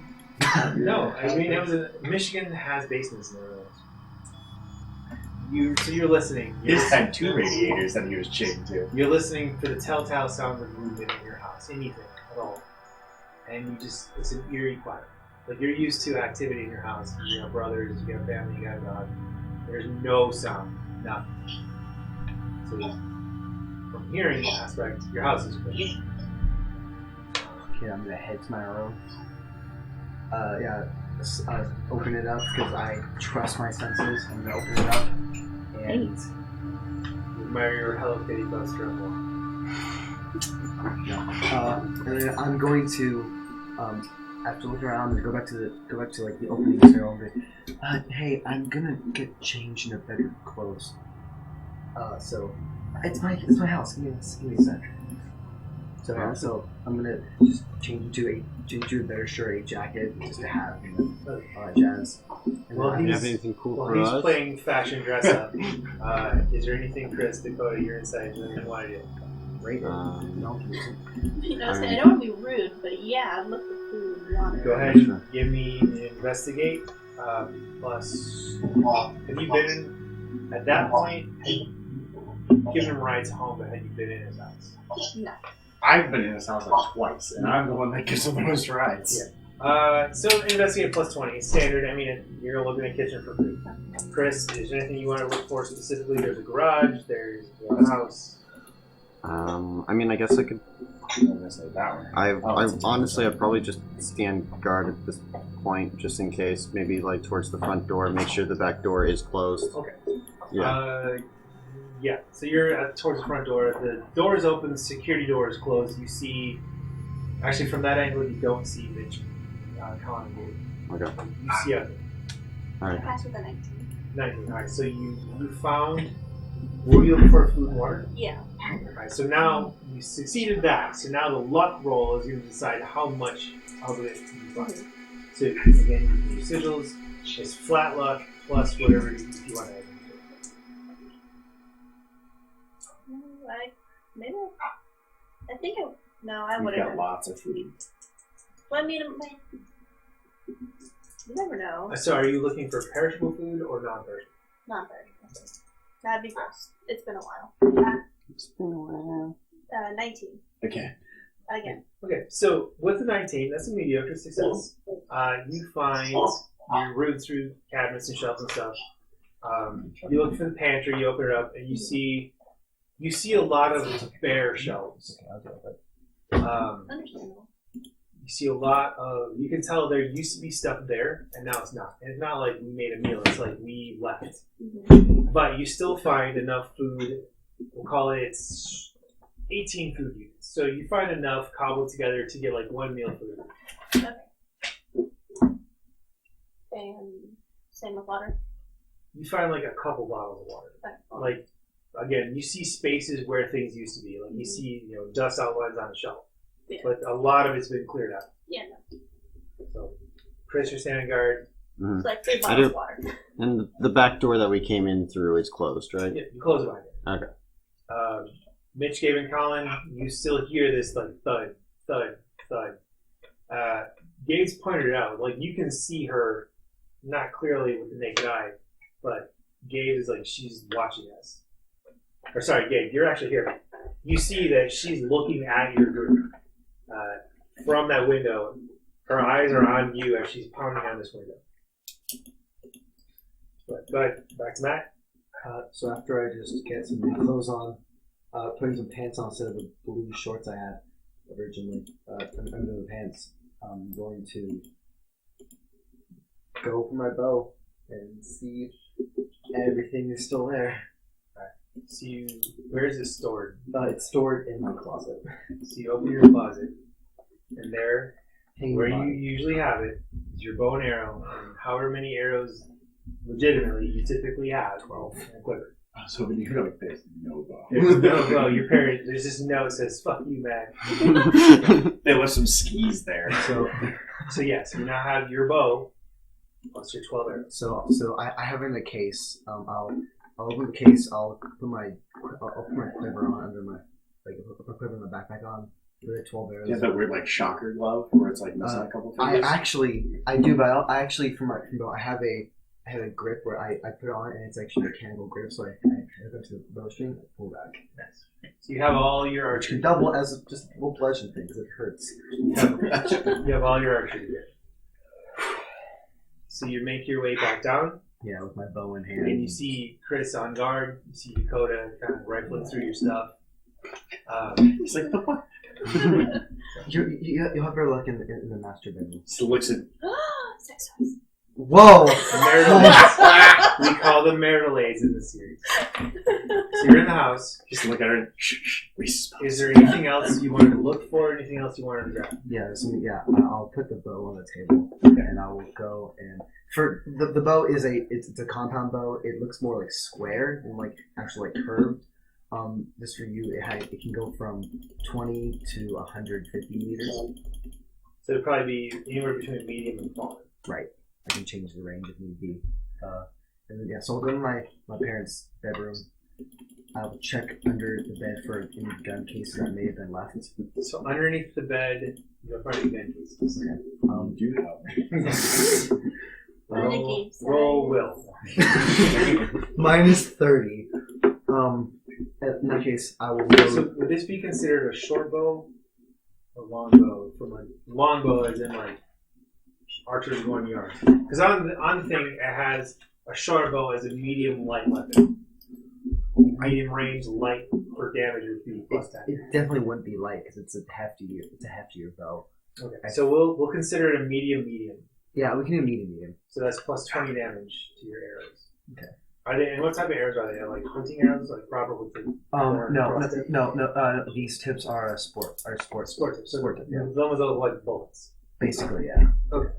[SPEAKER 2] No, I mean Michigan has basements in their rooms. So you're listening.
[SPEAKER 6] He just had 2 radiators that he was chained to.
[SPEAKER 2] You're listening for the telltale sound of movement in your house, anything at all, and it's an eerie quiet. Like you're used to activity in your house. You got brothers, you got family, you got a dog. There's no sound, nothing. So from hearing aspect, your house is clean.
[SPEAKER 3] Okay, I'm gonna head to my room. Open it up because I trust my senses. I'm gonna open it up and
[SPEAKER 2] You admire your Hello Kitty bus travel.
[SPEAKER 3] and then I'm going to after looking around and go back to like the opening ceremony. Hey, I'm gonna get changed into better clothes. So it's my house. Give me a sec. So I'm gonna just change to a better shirt, a jacket, just to have jazz.
[SPEAKER 2] Well,
[SPEAKER 7] Do you have anything cool for
[SPEAKER 2] he's
[SPEAKER 7] us?
[SPEAKER 2] playing fashion dress up. Is there anything, Chris, Dakota, your insight, that you want to do?
[SPEAKER 3] Right?
[SPEAKER 7] Um,
[SPEAKER 3] No.
[SPEAKER 4] I don't want to be rude, but yeah, I'd look for food and water.
[SPEAKER 2] Go ahead, give me an investigate. Plus, have you been at that point? Given him rides home, but had you been in his house?
[SPEAKER 4] No.
[SPEAKER 6] I've been in his house like twice, and I'm the one that gives him the most rides.
[SPEAKER 2] Yeah. So investigate plus 20, standard. I mean, you're looking at kitchen for food. Chris, is there anything you want to look for specifically? There's a garage. There's a house.
[SPEAKER 7] I mean, I guess I could.
[SPEAKER 6] I'm gonna say that one.
[SPEAKER 7] Honestly, I'd probably just stand guard at this point, just in case. Maybe like towards the front door, make sure the back door is closed.
[SPEAKER 2] Okay.
[SPEAKER 7] Yeah.
[SPEAKER 2] Yeah. So you're towards the front door. The door is open. The security door is closed. You see, actually, from that angle, you don't see Mitch, Colin, and
[SPEAKER 7] Okay.
[SPEAKER 2] Gabe. You see other.
[SPEAKER 7] All right.
[SPEAKER 4] Pass with a 19.
[SPEAKER 2] 19. All right. So you found. Were you looking for food and water?
[SPEAKER 4] Yeah.
[SPEAKER 2] Alright, so now you succeeded that. So now the luck roll is going to decide how much of it you find. So again, you can use sigils. It's flat luck plus whatever you want to add into it.
[SPEAKER 4] I think I
[SPEAKER 6] We've
[SPEAKER 4] wouldn't.
[SPEAKER 6] got lots of food.
[SPEAKER 4] Well, I mean, you never know.
[SPEAKER 2] So are you looking for perishable food or non-perishable?
[SPEAKER 4] Not very. That'd be gross. It's been a while.
[SPEAKER 7] It's been a while.
[SPEAKER 4] 19
[SPEAKER 6] Okay.
[SPEAKER 4] again.
[SPEAKER 2] Okay, so with the 19, that's a mediocre success. You find, you root through cabinets and shelves and stuff. You look for the pantry, you open it up, and you see a lot of bare shelves.
[SPEAKER 4] Understandable.
[SPEAKER 2] You see a lot of, you can tell there used to be stuff there, and now it's not. And it's not like we made a meal, it's like we left.
[SPEAKER 4] Mm-hmm.
[SPEAKER 2] But you still find enough food, we'll call it 18 food units. So you find enough cobbled together to get like one meal food.
[SPEAKER 4] And same with water.
[SPEAKER 2] You find like a couple bottles of water. Like, again, you see spaces where things used to be. Like you see, dust outlines on the shelf.
[SPEAKER 4] Yeah.
[SPEAKER 2] But a lot of it's been cleared out.
[SPEAKER 4] Yeah, no.
[SPEAKER 2] So, Chris, you're standing guard.
[SPEAKER 4] It's like 3 bottles of water.
[SPEAKER 7] And the back door that we came in through is closed, right?
[SPEAKER 2] Yeah, you close it behind you.
[SPEAKER 7] Okay.
[SPEAKER 2] Mitch, Gabe, and Colin, you still hear this like thud, thud, thud. Gabe's pointed it out. Like you can see her, not clearly with the naked eye, but Gabe is like she's watching us. Or sorry, Gabe, you're actually here. You see that she's looking at your group from that window. Her eyes are on you as she's pounding on this window. But go ahead, back to Matt.
[SPEAKER 3] So after I just get some new clothes on, putting some pants on instead of the blue shorts I had originally under the pants, I'm going to go for my bow and see if everything is still there.
[SPEAKER 2] So where is this stored?
[SPEAKER 3] It's stored in my closet.
[SPEAKER 2] So you open your closet, and there,
[SPEAKER 3] Hanging
[SPEAKER 2] where
[SPEAKER 3] by.
[SPEAKER 2] you usually have it, is your bow and arrow, and however many arrows, legitimately, you typically have. 12. And a quiver.
[SPEAKER 9] So when you go like this, no bow.
[SPEAKER 2] There's no bow. Your parent, there's this note that says, "Fuck you, man."
[SPEAKER 6] There was some skis there.
[SPEAKER 2] So yes, you now have your bow, plus your 12 arrows.
[SPEAKER 3] So I have it in a case. I'll open the case. I'll put my quiver on under my quiver in my backpack on, The 12 arrows.
[SPEAKER 6] You have that weird like shocker glove where it's like missing a couple
[SPEAKER 3] I
[SPEAKER 6] fingers.
[SPEAKER 3] do, but I actually from my bow, I have a grip where I put it on and it's actually a mechanical grip, so I hook up to the bowstring and pull back.
[SPEAKER 2] So you have all your
[SPEAKER 3] Which
[SPEAKER 2] archery.
[SPEAKER 3] can double as just a little bludgeon thing because it hurts.
[SPEAKER 2] You have all your archery gear. So you make your way back down,
[SPEAKER 3] Yeah, with my bow in hand.
[SPEAKER 2] and you see Chris on guard. You see Dakota kind of rifling through your stuff.
[SPEAKER 6] It's like the what?
[SPEAKER 3] You'll have better luck in the master bedroom.
[SPEAKER 6] So looks at
[SPEAKER 4] Sex toys.
[SPEAKER 3] Whoa!
[SPEAKER 2] marital aids. We call them marital aids in the series. So you're in the house.
[SPEAKER 6] just look at her and shh.
[SPEAKER 2] Is there anything else you wanted to look for? Anything else you wanted to grab?
[SPEAKER 3] I'll put the bow on the table, and I will go and for the bow is it's a compound bow. It looks more like square and like actually like curved. Just for you, it can go from 20 to 150 meters.
[SPEAKER 2] So it'd probably be anywhere between medium and falling.
[SPEAKER 3] Right. I can change the range if need be. And then, so I'll go to my parents' bedroom. I'll check under the bed for any gun cases that may have been left.
[SPEAKER 2] So underneath the bed, you'll find gun cases.
[SPEAKER 3] Okay.
[SPEAKER 6] do help.
[SPEAKER 2] Roll will.
[SPEAKER 3] Minus 30. In that case, I will go.
[SPEAKER 2] So would this be considered a short bow or long bow? From a long bow, as in like archers going yards. Because on the thing, it has a short bow as a medium light weapon. Medium range, light for damage would be plus 10.
[SPEAKER 3] It definitely wouldn't be light because it's a heftier bow.
[SPEAKER 2] Okay. So we'll consider it a medium.
[SPEAKER 3] Yeah, we can do medium.
[SPEAKER 2] So that's plus 20 damage to your arrows.
[SPEAKER 3] Okay.
[SPEAKER 2] Are they? And what type of arrows are they? Like hunting arrows, like proper with the
[SPEAKER 3] No. These tips are sport tips.
[SPEAKER 2] Sport tip.
[SPEAKER 3] Yeah.
[SPEAKER 2] The ones that look like bullets.
[SPEAKER 3] Basically, yeah.
[SPEAKER 2] Okay.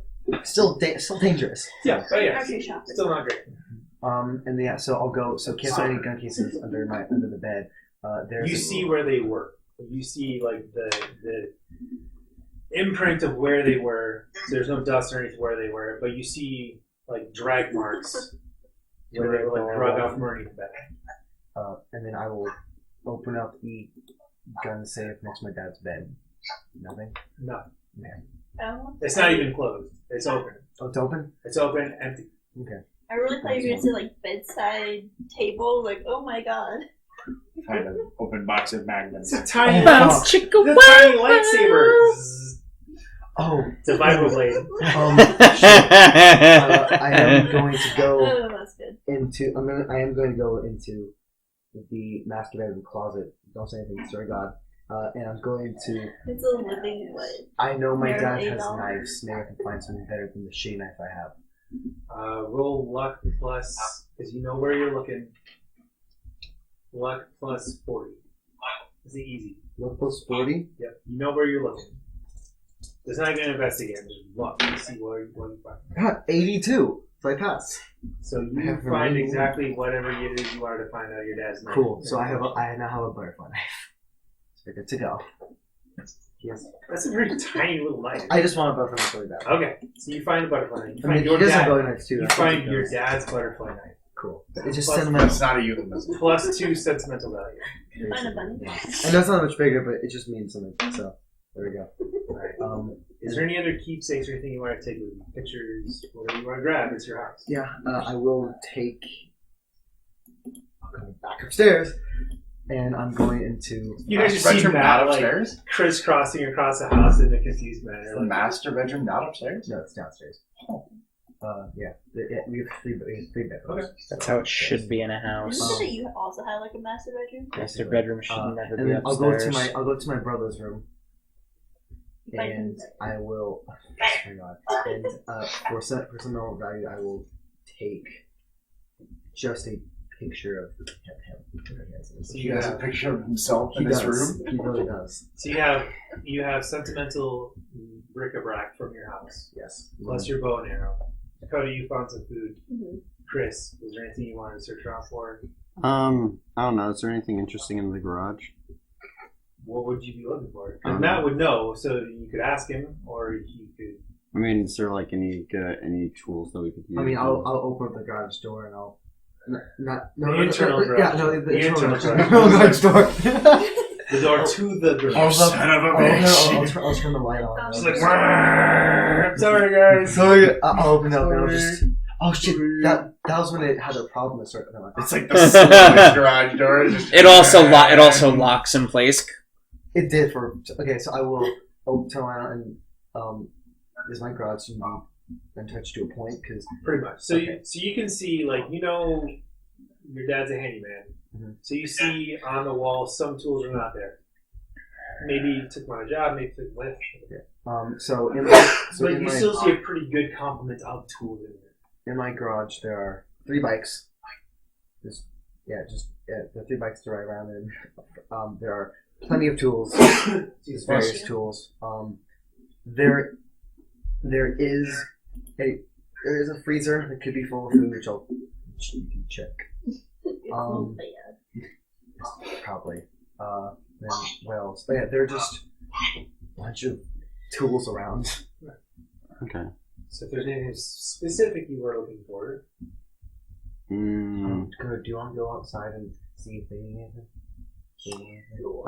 [SPEAKER 3] Still dangerous.
[SPEAKER 2] Yeah, but yeah,
[SPEAKER 4] Archery shop.
[SPEAKER 2] still not great.
[SPEAKER 3] And yeah, so I'll go. So can't find any gun cases under the bed. There's
[SPEAKER 2] You see where they were. You see like the imprint of where they were. So there's no dust or anything where they were, but you see like drag marks where they were like drug off underneath the bed.
[SPEAKER 3] and then I will open up the gun safe next to my dad's bed. Nothing.
[SPEAKER 2] No,
[SPEAKER 3] Okay.
[SPEAKER 2] it's not even closed. It's open.
[SPEAKER 3] Oh, it's open.
[SPEAKER 2] It's open, empty.
[SPEAKER 3] Okay.
[SPEAKER 4] I really thought you were going to say like bedside table. Like, oh my god.
[SPEAKER 6] Find an open box of magnums.
[SPEAKER 2] It's a tiny,
[SPEAKER 5] Bounce,
[SPEAKER 2] it's
[SPEAKER 5] chicka,
[SPEAKER 2] a tiny lightsaber. Zzz.
[SPEAKER 3] Oh.
[SPEAKER 2] It's a vibroblade.
[SPEAKER 3] I am going to go
[SPEAKER 4] Oh, that's good.
[SPEAKER 3] into. I am going to go into the master bedroom closet. Don't say anything, sir God. And I'm going to.
[SPEAKER 4] It's a living what?
[SPEAKER 3] I know my dad
[SPEAKER 4] Marinade
[SPEAKER 3] has
[SPEAKER 4] on.
[SPEAKER 3] knives. Maybe I can find something better than the shitty knife I have.
[SPEAKER 2] Roll luck plus, because you know where you're looking. Luck plus 40. It's easy.
[SPEAKER 3] Luck plus 40.
[SPEAKER 2] Yep. You know where you're looking. It's not even an investigate. Just look to see what you find.
[SPEAKER 3] God, 82. So I pass.
[SPEAKER 2] So you
[SPEAKER 3] have the
[SPEAKER 2] find
[SPEAKER 3] right-
[SPEAKER 2] exactly whatever it is you wanted to find out your dad's name.
[SPEAKER 3] Cool. So I now have a butterfly knife. So we're good to go. Yes.
[SPEAKER 2] That's a very tiny little knife.
[SPEAKER 3] I just want a butterfly knife really bad.
[SPEAKER 2] Okay. So you find a butterfly knife. You
[SPEAKER 3] I mean,
[SPEAKER 2] find
[SPEAKER 3] he
[SPEAKER 2] your
[SPEAKER 3] does have
[SPEAKER 2] dad.
[SPEAKER 3] belly knives too.
[SPEAKER 2] You
[SPEAKER 3] That's
[SPEAKER 2] find
[SPEAKER 3] what
[SPEAKER 2] your
[SPEAKER 3] it does.
[SPEAKER 2] dad's butterfly knife.
[SPEAKER 3] Cool. It's just
[SPEAKER 2] Plus-
[SPEAKER 3] sentimental.
[SPEAKER 6] It's not a euphemism.
[SPEAKER 2] Plus 2 sentimental value.
[SPEAKER 4] Find a bunny.
[SPEAKER 3] I know it's not much bigger, but it just means something. So there we go.
[SPEAKER 2] Alright. Is there any other keepsakes or anything you want to take with you? Pictures, whatever you want to grab, it's your house.
[SPEAKER 3] Yeah, I will take. I'll go back upstairs, and I'm going into.
[SPEAKER 2] You guys just see
[SPEAKER 6] bedroom
[SPEAKER 2] Matt
[SPEAKER 6] not
[SPEAKER 2] like
[SPEAKER 6] upstairs?
[SPEAKER 2] crisscrossing across the house in a confused manner.
[SPEAKER 6] Is the
[SPEAKER 2] Like,
[SPEAKER 6] master bedroom not upstairs?
[SPEAKER 3] No, it's downstairs. Yeah, we have three bedrooms.
[SPEAKER 2] Okay.
[SPEAKER 5] That's how it should be in a
[SPEAKER 4] Didn't
[SPEAKER 5] house.
[SPEAKER 4] you say you also had like a master bedroom?
[SPEAKER 5] Master bedroom should never
[SPEAKER 3] And
[SPEAKER 5] be
[SPEAKER 3] then
[SPEAKER 5] upstairs.
[SPEAKER 3] I'll go to my brother's room,
[SPEAKER 4] You find
[SPEAKER 3] and
[SPEAKER 4] him.
[SPEAKER 3] I will. Oh my god! And for sentimental value, I will take just a picture of him.
[SPEAKER 2] So
[SPEAKER 6] He
[SPEAKER 2] you
[SPEAKER 6] has a
[SPEAKER 2] have,
[SPEAKER 6] picture of himself
[SPEAKER 3] He
[SPEAKER 6] in his
[SPEAKER 3] does.
[SPEAKER 6] room.
[SPEAKER 3] He really does.
[SPEAKER 2] so you have sentimental bric-a-brac from your house,
[SPEAKER 3] Yes.
[SPEAKER 2] plus your bow and arrow. Dakota, you found some food.
[SPEAKER 4] Mhm.
[SPEAKER 2] Chris, was there anything you wanted to search around for?
[SPEAKER 7] I don't know. Is there anything interesting in the garage?
[SPEAKER 2] What would you be looking for? And Matt would know, so you could ask him, or you could.
[SPEAKER 7] I mean, is there like any tools that we could use?
[SPEAKER 3] I mean, I'll open up the garage door and I'll.
[SPEAKER 2] The internal garage.
[SPEAKER 3] Yeah, no, the internal
[SPEAKER 2] internal
[SPEAKER 3] garage.
[SPEAKER 2] garage.
[SPEAKER 3] Garage door.
[SPEAKER 2] The door to the garage.
[SPEAKER 3] I'll turn the light on.
[SPEAKER 2] She's like, I'm sorry, guys.
[SPEAKER 3] Sorry, I'll open up and I'll just. Oh shit! That was when it had a problem. It's
[SPEAKER 6] like the slowest garage door.
[SPEAKER 5] It also locks in place.
[SPEAKER 3] It did for so I'll turn around and is my garage touched to a point because
[SPEAKER 2] pretty much. So you can see your dad's a handyman.
[SPEAKER 3] Mm-hmm.
[SPEAKER 2] So you see on the wall some tools are not there. Maybe he took them on a job. Maybe took them with. But you still see a pretty good complement of tools in there.
[SPEAKER 3] In my garage, there are 3 bikes. The 3 bikes to ride around in. There are plenty of tools, various tools. There is a freezer that could be full of food, which you can check. Probably. Then what else? But yeah, there are just a bunch of tools around.
[SPEAKER 7] Okay.
[SPEAKER 2] So if there's anything specific you were looking for.
[SPEAKER 3] Do you want to go outside and see if they need anything?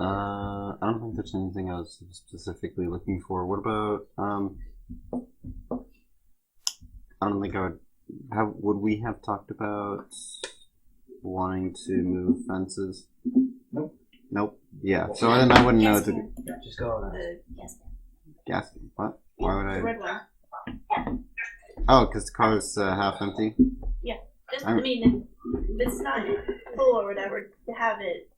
[SPEAKER 7] I don't think there's anything I was specifically looking for. What about I don't think I would. Would we have talked about wanting to move fences? Nope. Yeah. So then I wouldn't know to.
[SPEAKER 3] Just go on.
[SPEAKER 7] Gas. What? Why would I?
[SPEAKER 4] The red one.
[SPEAKER 7] Oh, because the car is half empty.
[SPEAKER 4] Yeah. I mean, if it's not full or whatever, to have it,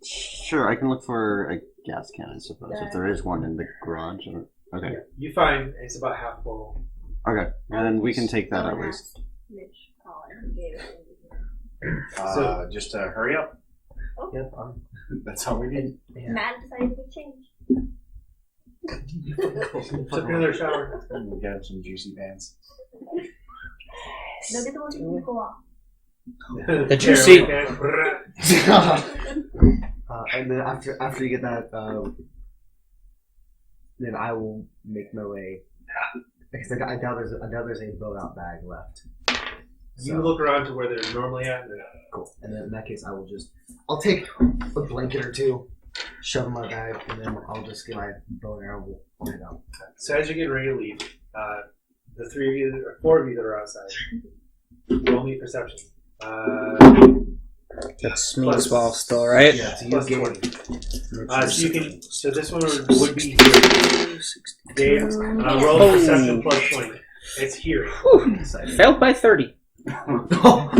[SPEAKER 7] Sure, I can look for a gas can, I suppose, if there is one in the garage. Okay.
[SPEAKER 2] You find it's about half full.
[SPEAKER 7] Okay, and then we can take that at least.
[SPEAKER 4] Mitch Collin gave it.
[SPEAKER 6] So just hurry up.
[SPEAKER 4] Oh.
[SPEAKER 3] Yep.
[SPEAKER 6] That's all we need.
[SPEAKER 4] Yeah. Matt decided to change.
[SPEAKER 2] Took another shower.
[SPEAKER 6] We'll get him some juicy pants.
[SPEAKER 4] No, get the one to go off.
[SPEAKER 5] The juicy.
[SPEAKER 3] And then after you get that, then I will make my way. Because I doubt there's a blown out bag left.
[SPEAKER 2] You look around to where they're normally at. And
[SPEAKER 3] cool. And then in that case, I'll take a blanket or 2, shove in my bag, and then I'll just get my bow and arrow. We'll head out.
[SPEAKER 2] So as you're getting ready to leave, the 3 of you, or 4 of you that are outside, roll me perception.
[SPEAKER 5] That's me as well, still, right?
[SPEAKER 3] Yeah, so
[SPEAKER 2] Plus
[SPEAKER 3] you
[SPEAKER 2] 20. So this one would be here. Dave, roll perception plus 20. It's here.
[SPEAKER 5] Failed by 30.
[SPEAKER 6] 12.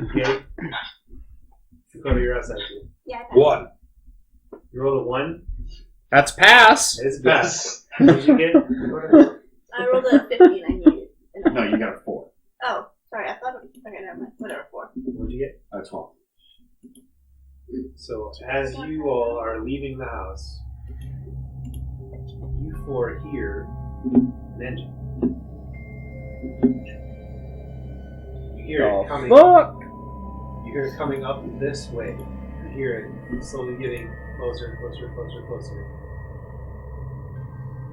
[SPEAKER 2] Okay. Dakota, you're outside too.
[SPEAKER 4] Yeah.
[SPEAKER 9] 1.
[SPEAKER 2] You rolled a 1.
[SPEAKER 5] That's pass.
[SPEAKER 2] It's pass. What did you get?
[SPEAKER 4] I rolled a 15. I needed.
[SPEAKER 6] No, you got a 4.
[SPEAKER 4] Oh, sorry. I thought it was. Okay, never mind. Whatever, 4.
[SPEAKER 2] What did you get?
[SPEAKER 6] 12.
[SPEAKER 2] So as you all are leaving the house, you 4 hear an engine. You hear it coming.
[SPEAKER 5] Fuck!
[SPEAKER 2] You hear it coming up this way. You hear it slowly getting closer and closer and closer and closer.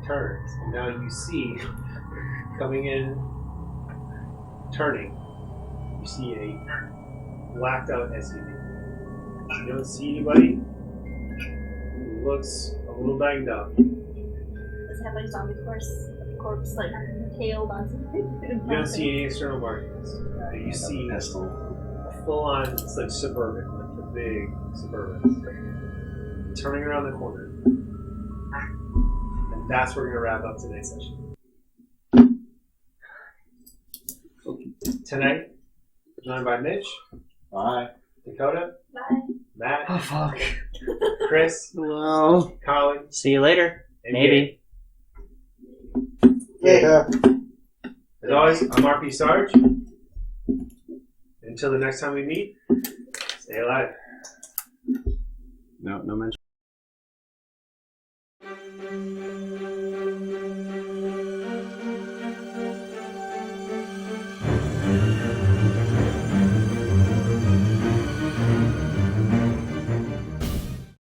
[SPEAKER 2] Turns, and now you see coming in, turning. You see a blacked out SUV. You don't see anybody. It looks a little banged up.
[SPEAKER 4] Does it have like zombie corpse like tailed on something?
[SPEAKER 2] You don't see any external markings. You see a full-on, it's like Suburban, like the big Suburban. Turning around the corner. And that's where we're going to wrap up today's session. Tonight, joined by Mitch.
[SPEAKER 6] Bye.
[SPEAKER 2] Dakota.
[SPEAKER 4] Bye.
[SPEAKER 2] Matt.
[SPEAKER 3] Oh fuck.
[SPEAKER 2] Chris.
[SPEAKER 7] Hello.
[SPEAKER 2] Colin.
[SPEAKER 5] See you later.
[SPEAKER 2] And
[SPEAKER 5] Maybe.
[SPEAKER 2] Gabe. As always, I'm RP Sarge. Until the next time we meet, stay alive.
[SPEAKER 7] No mention.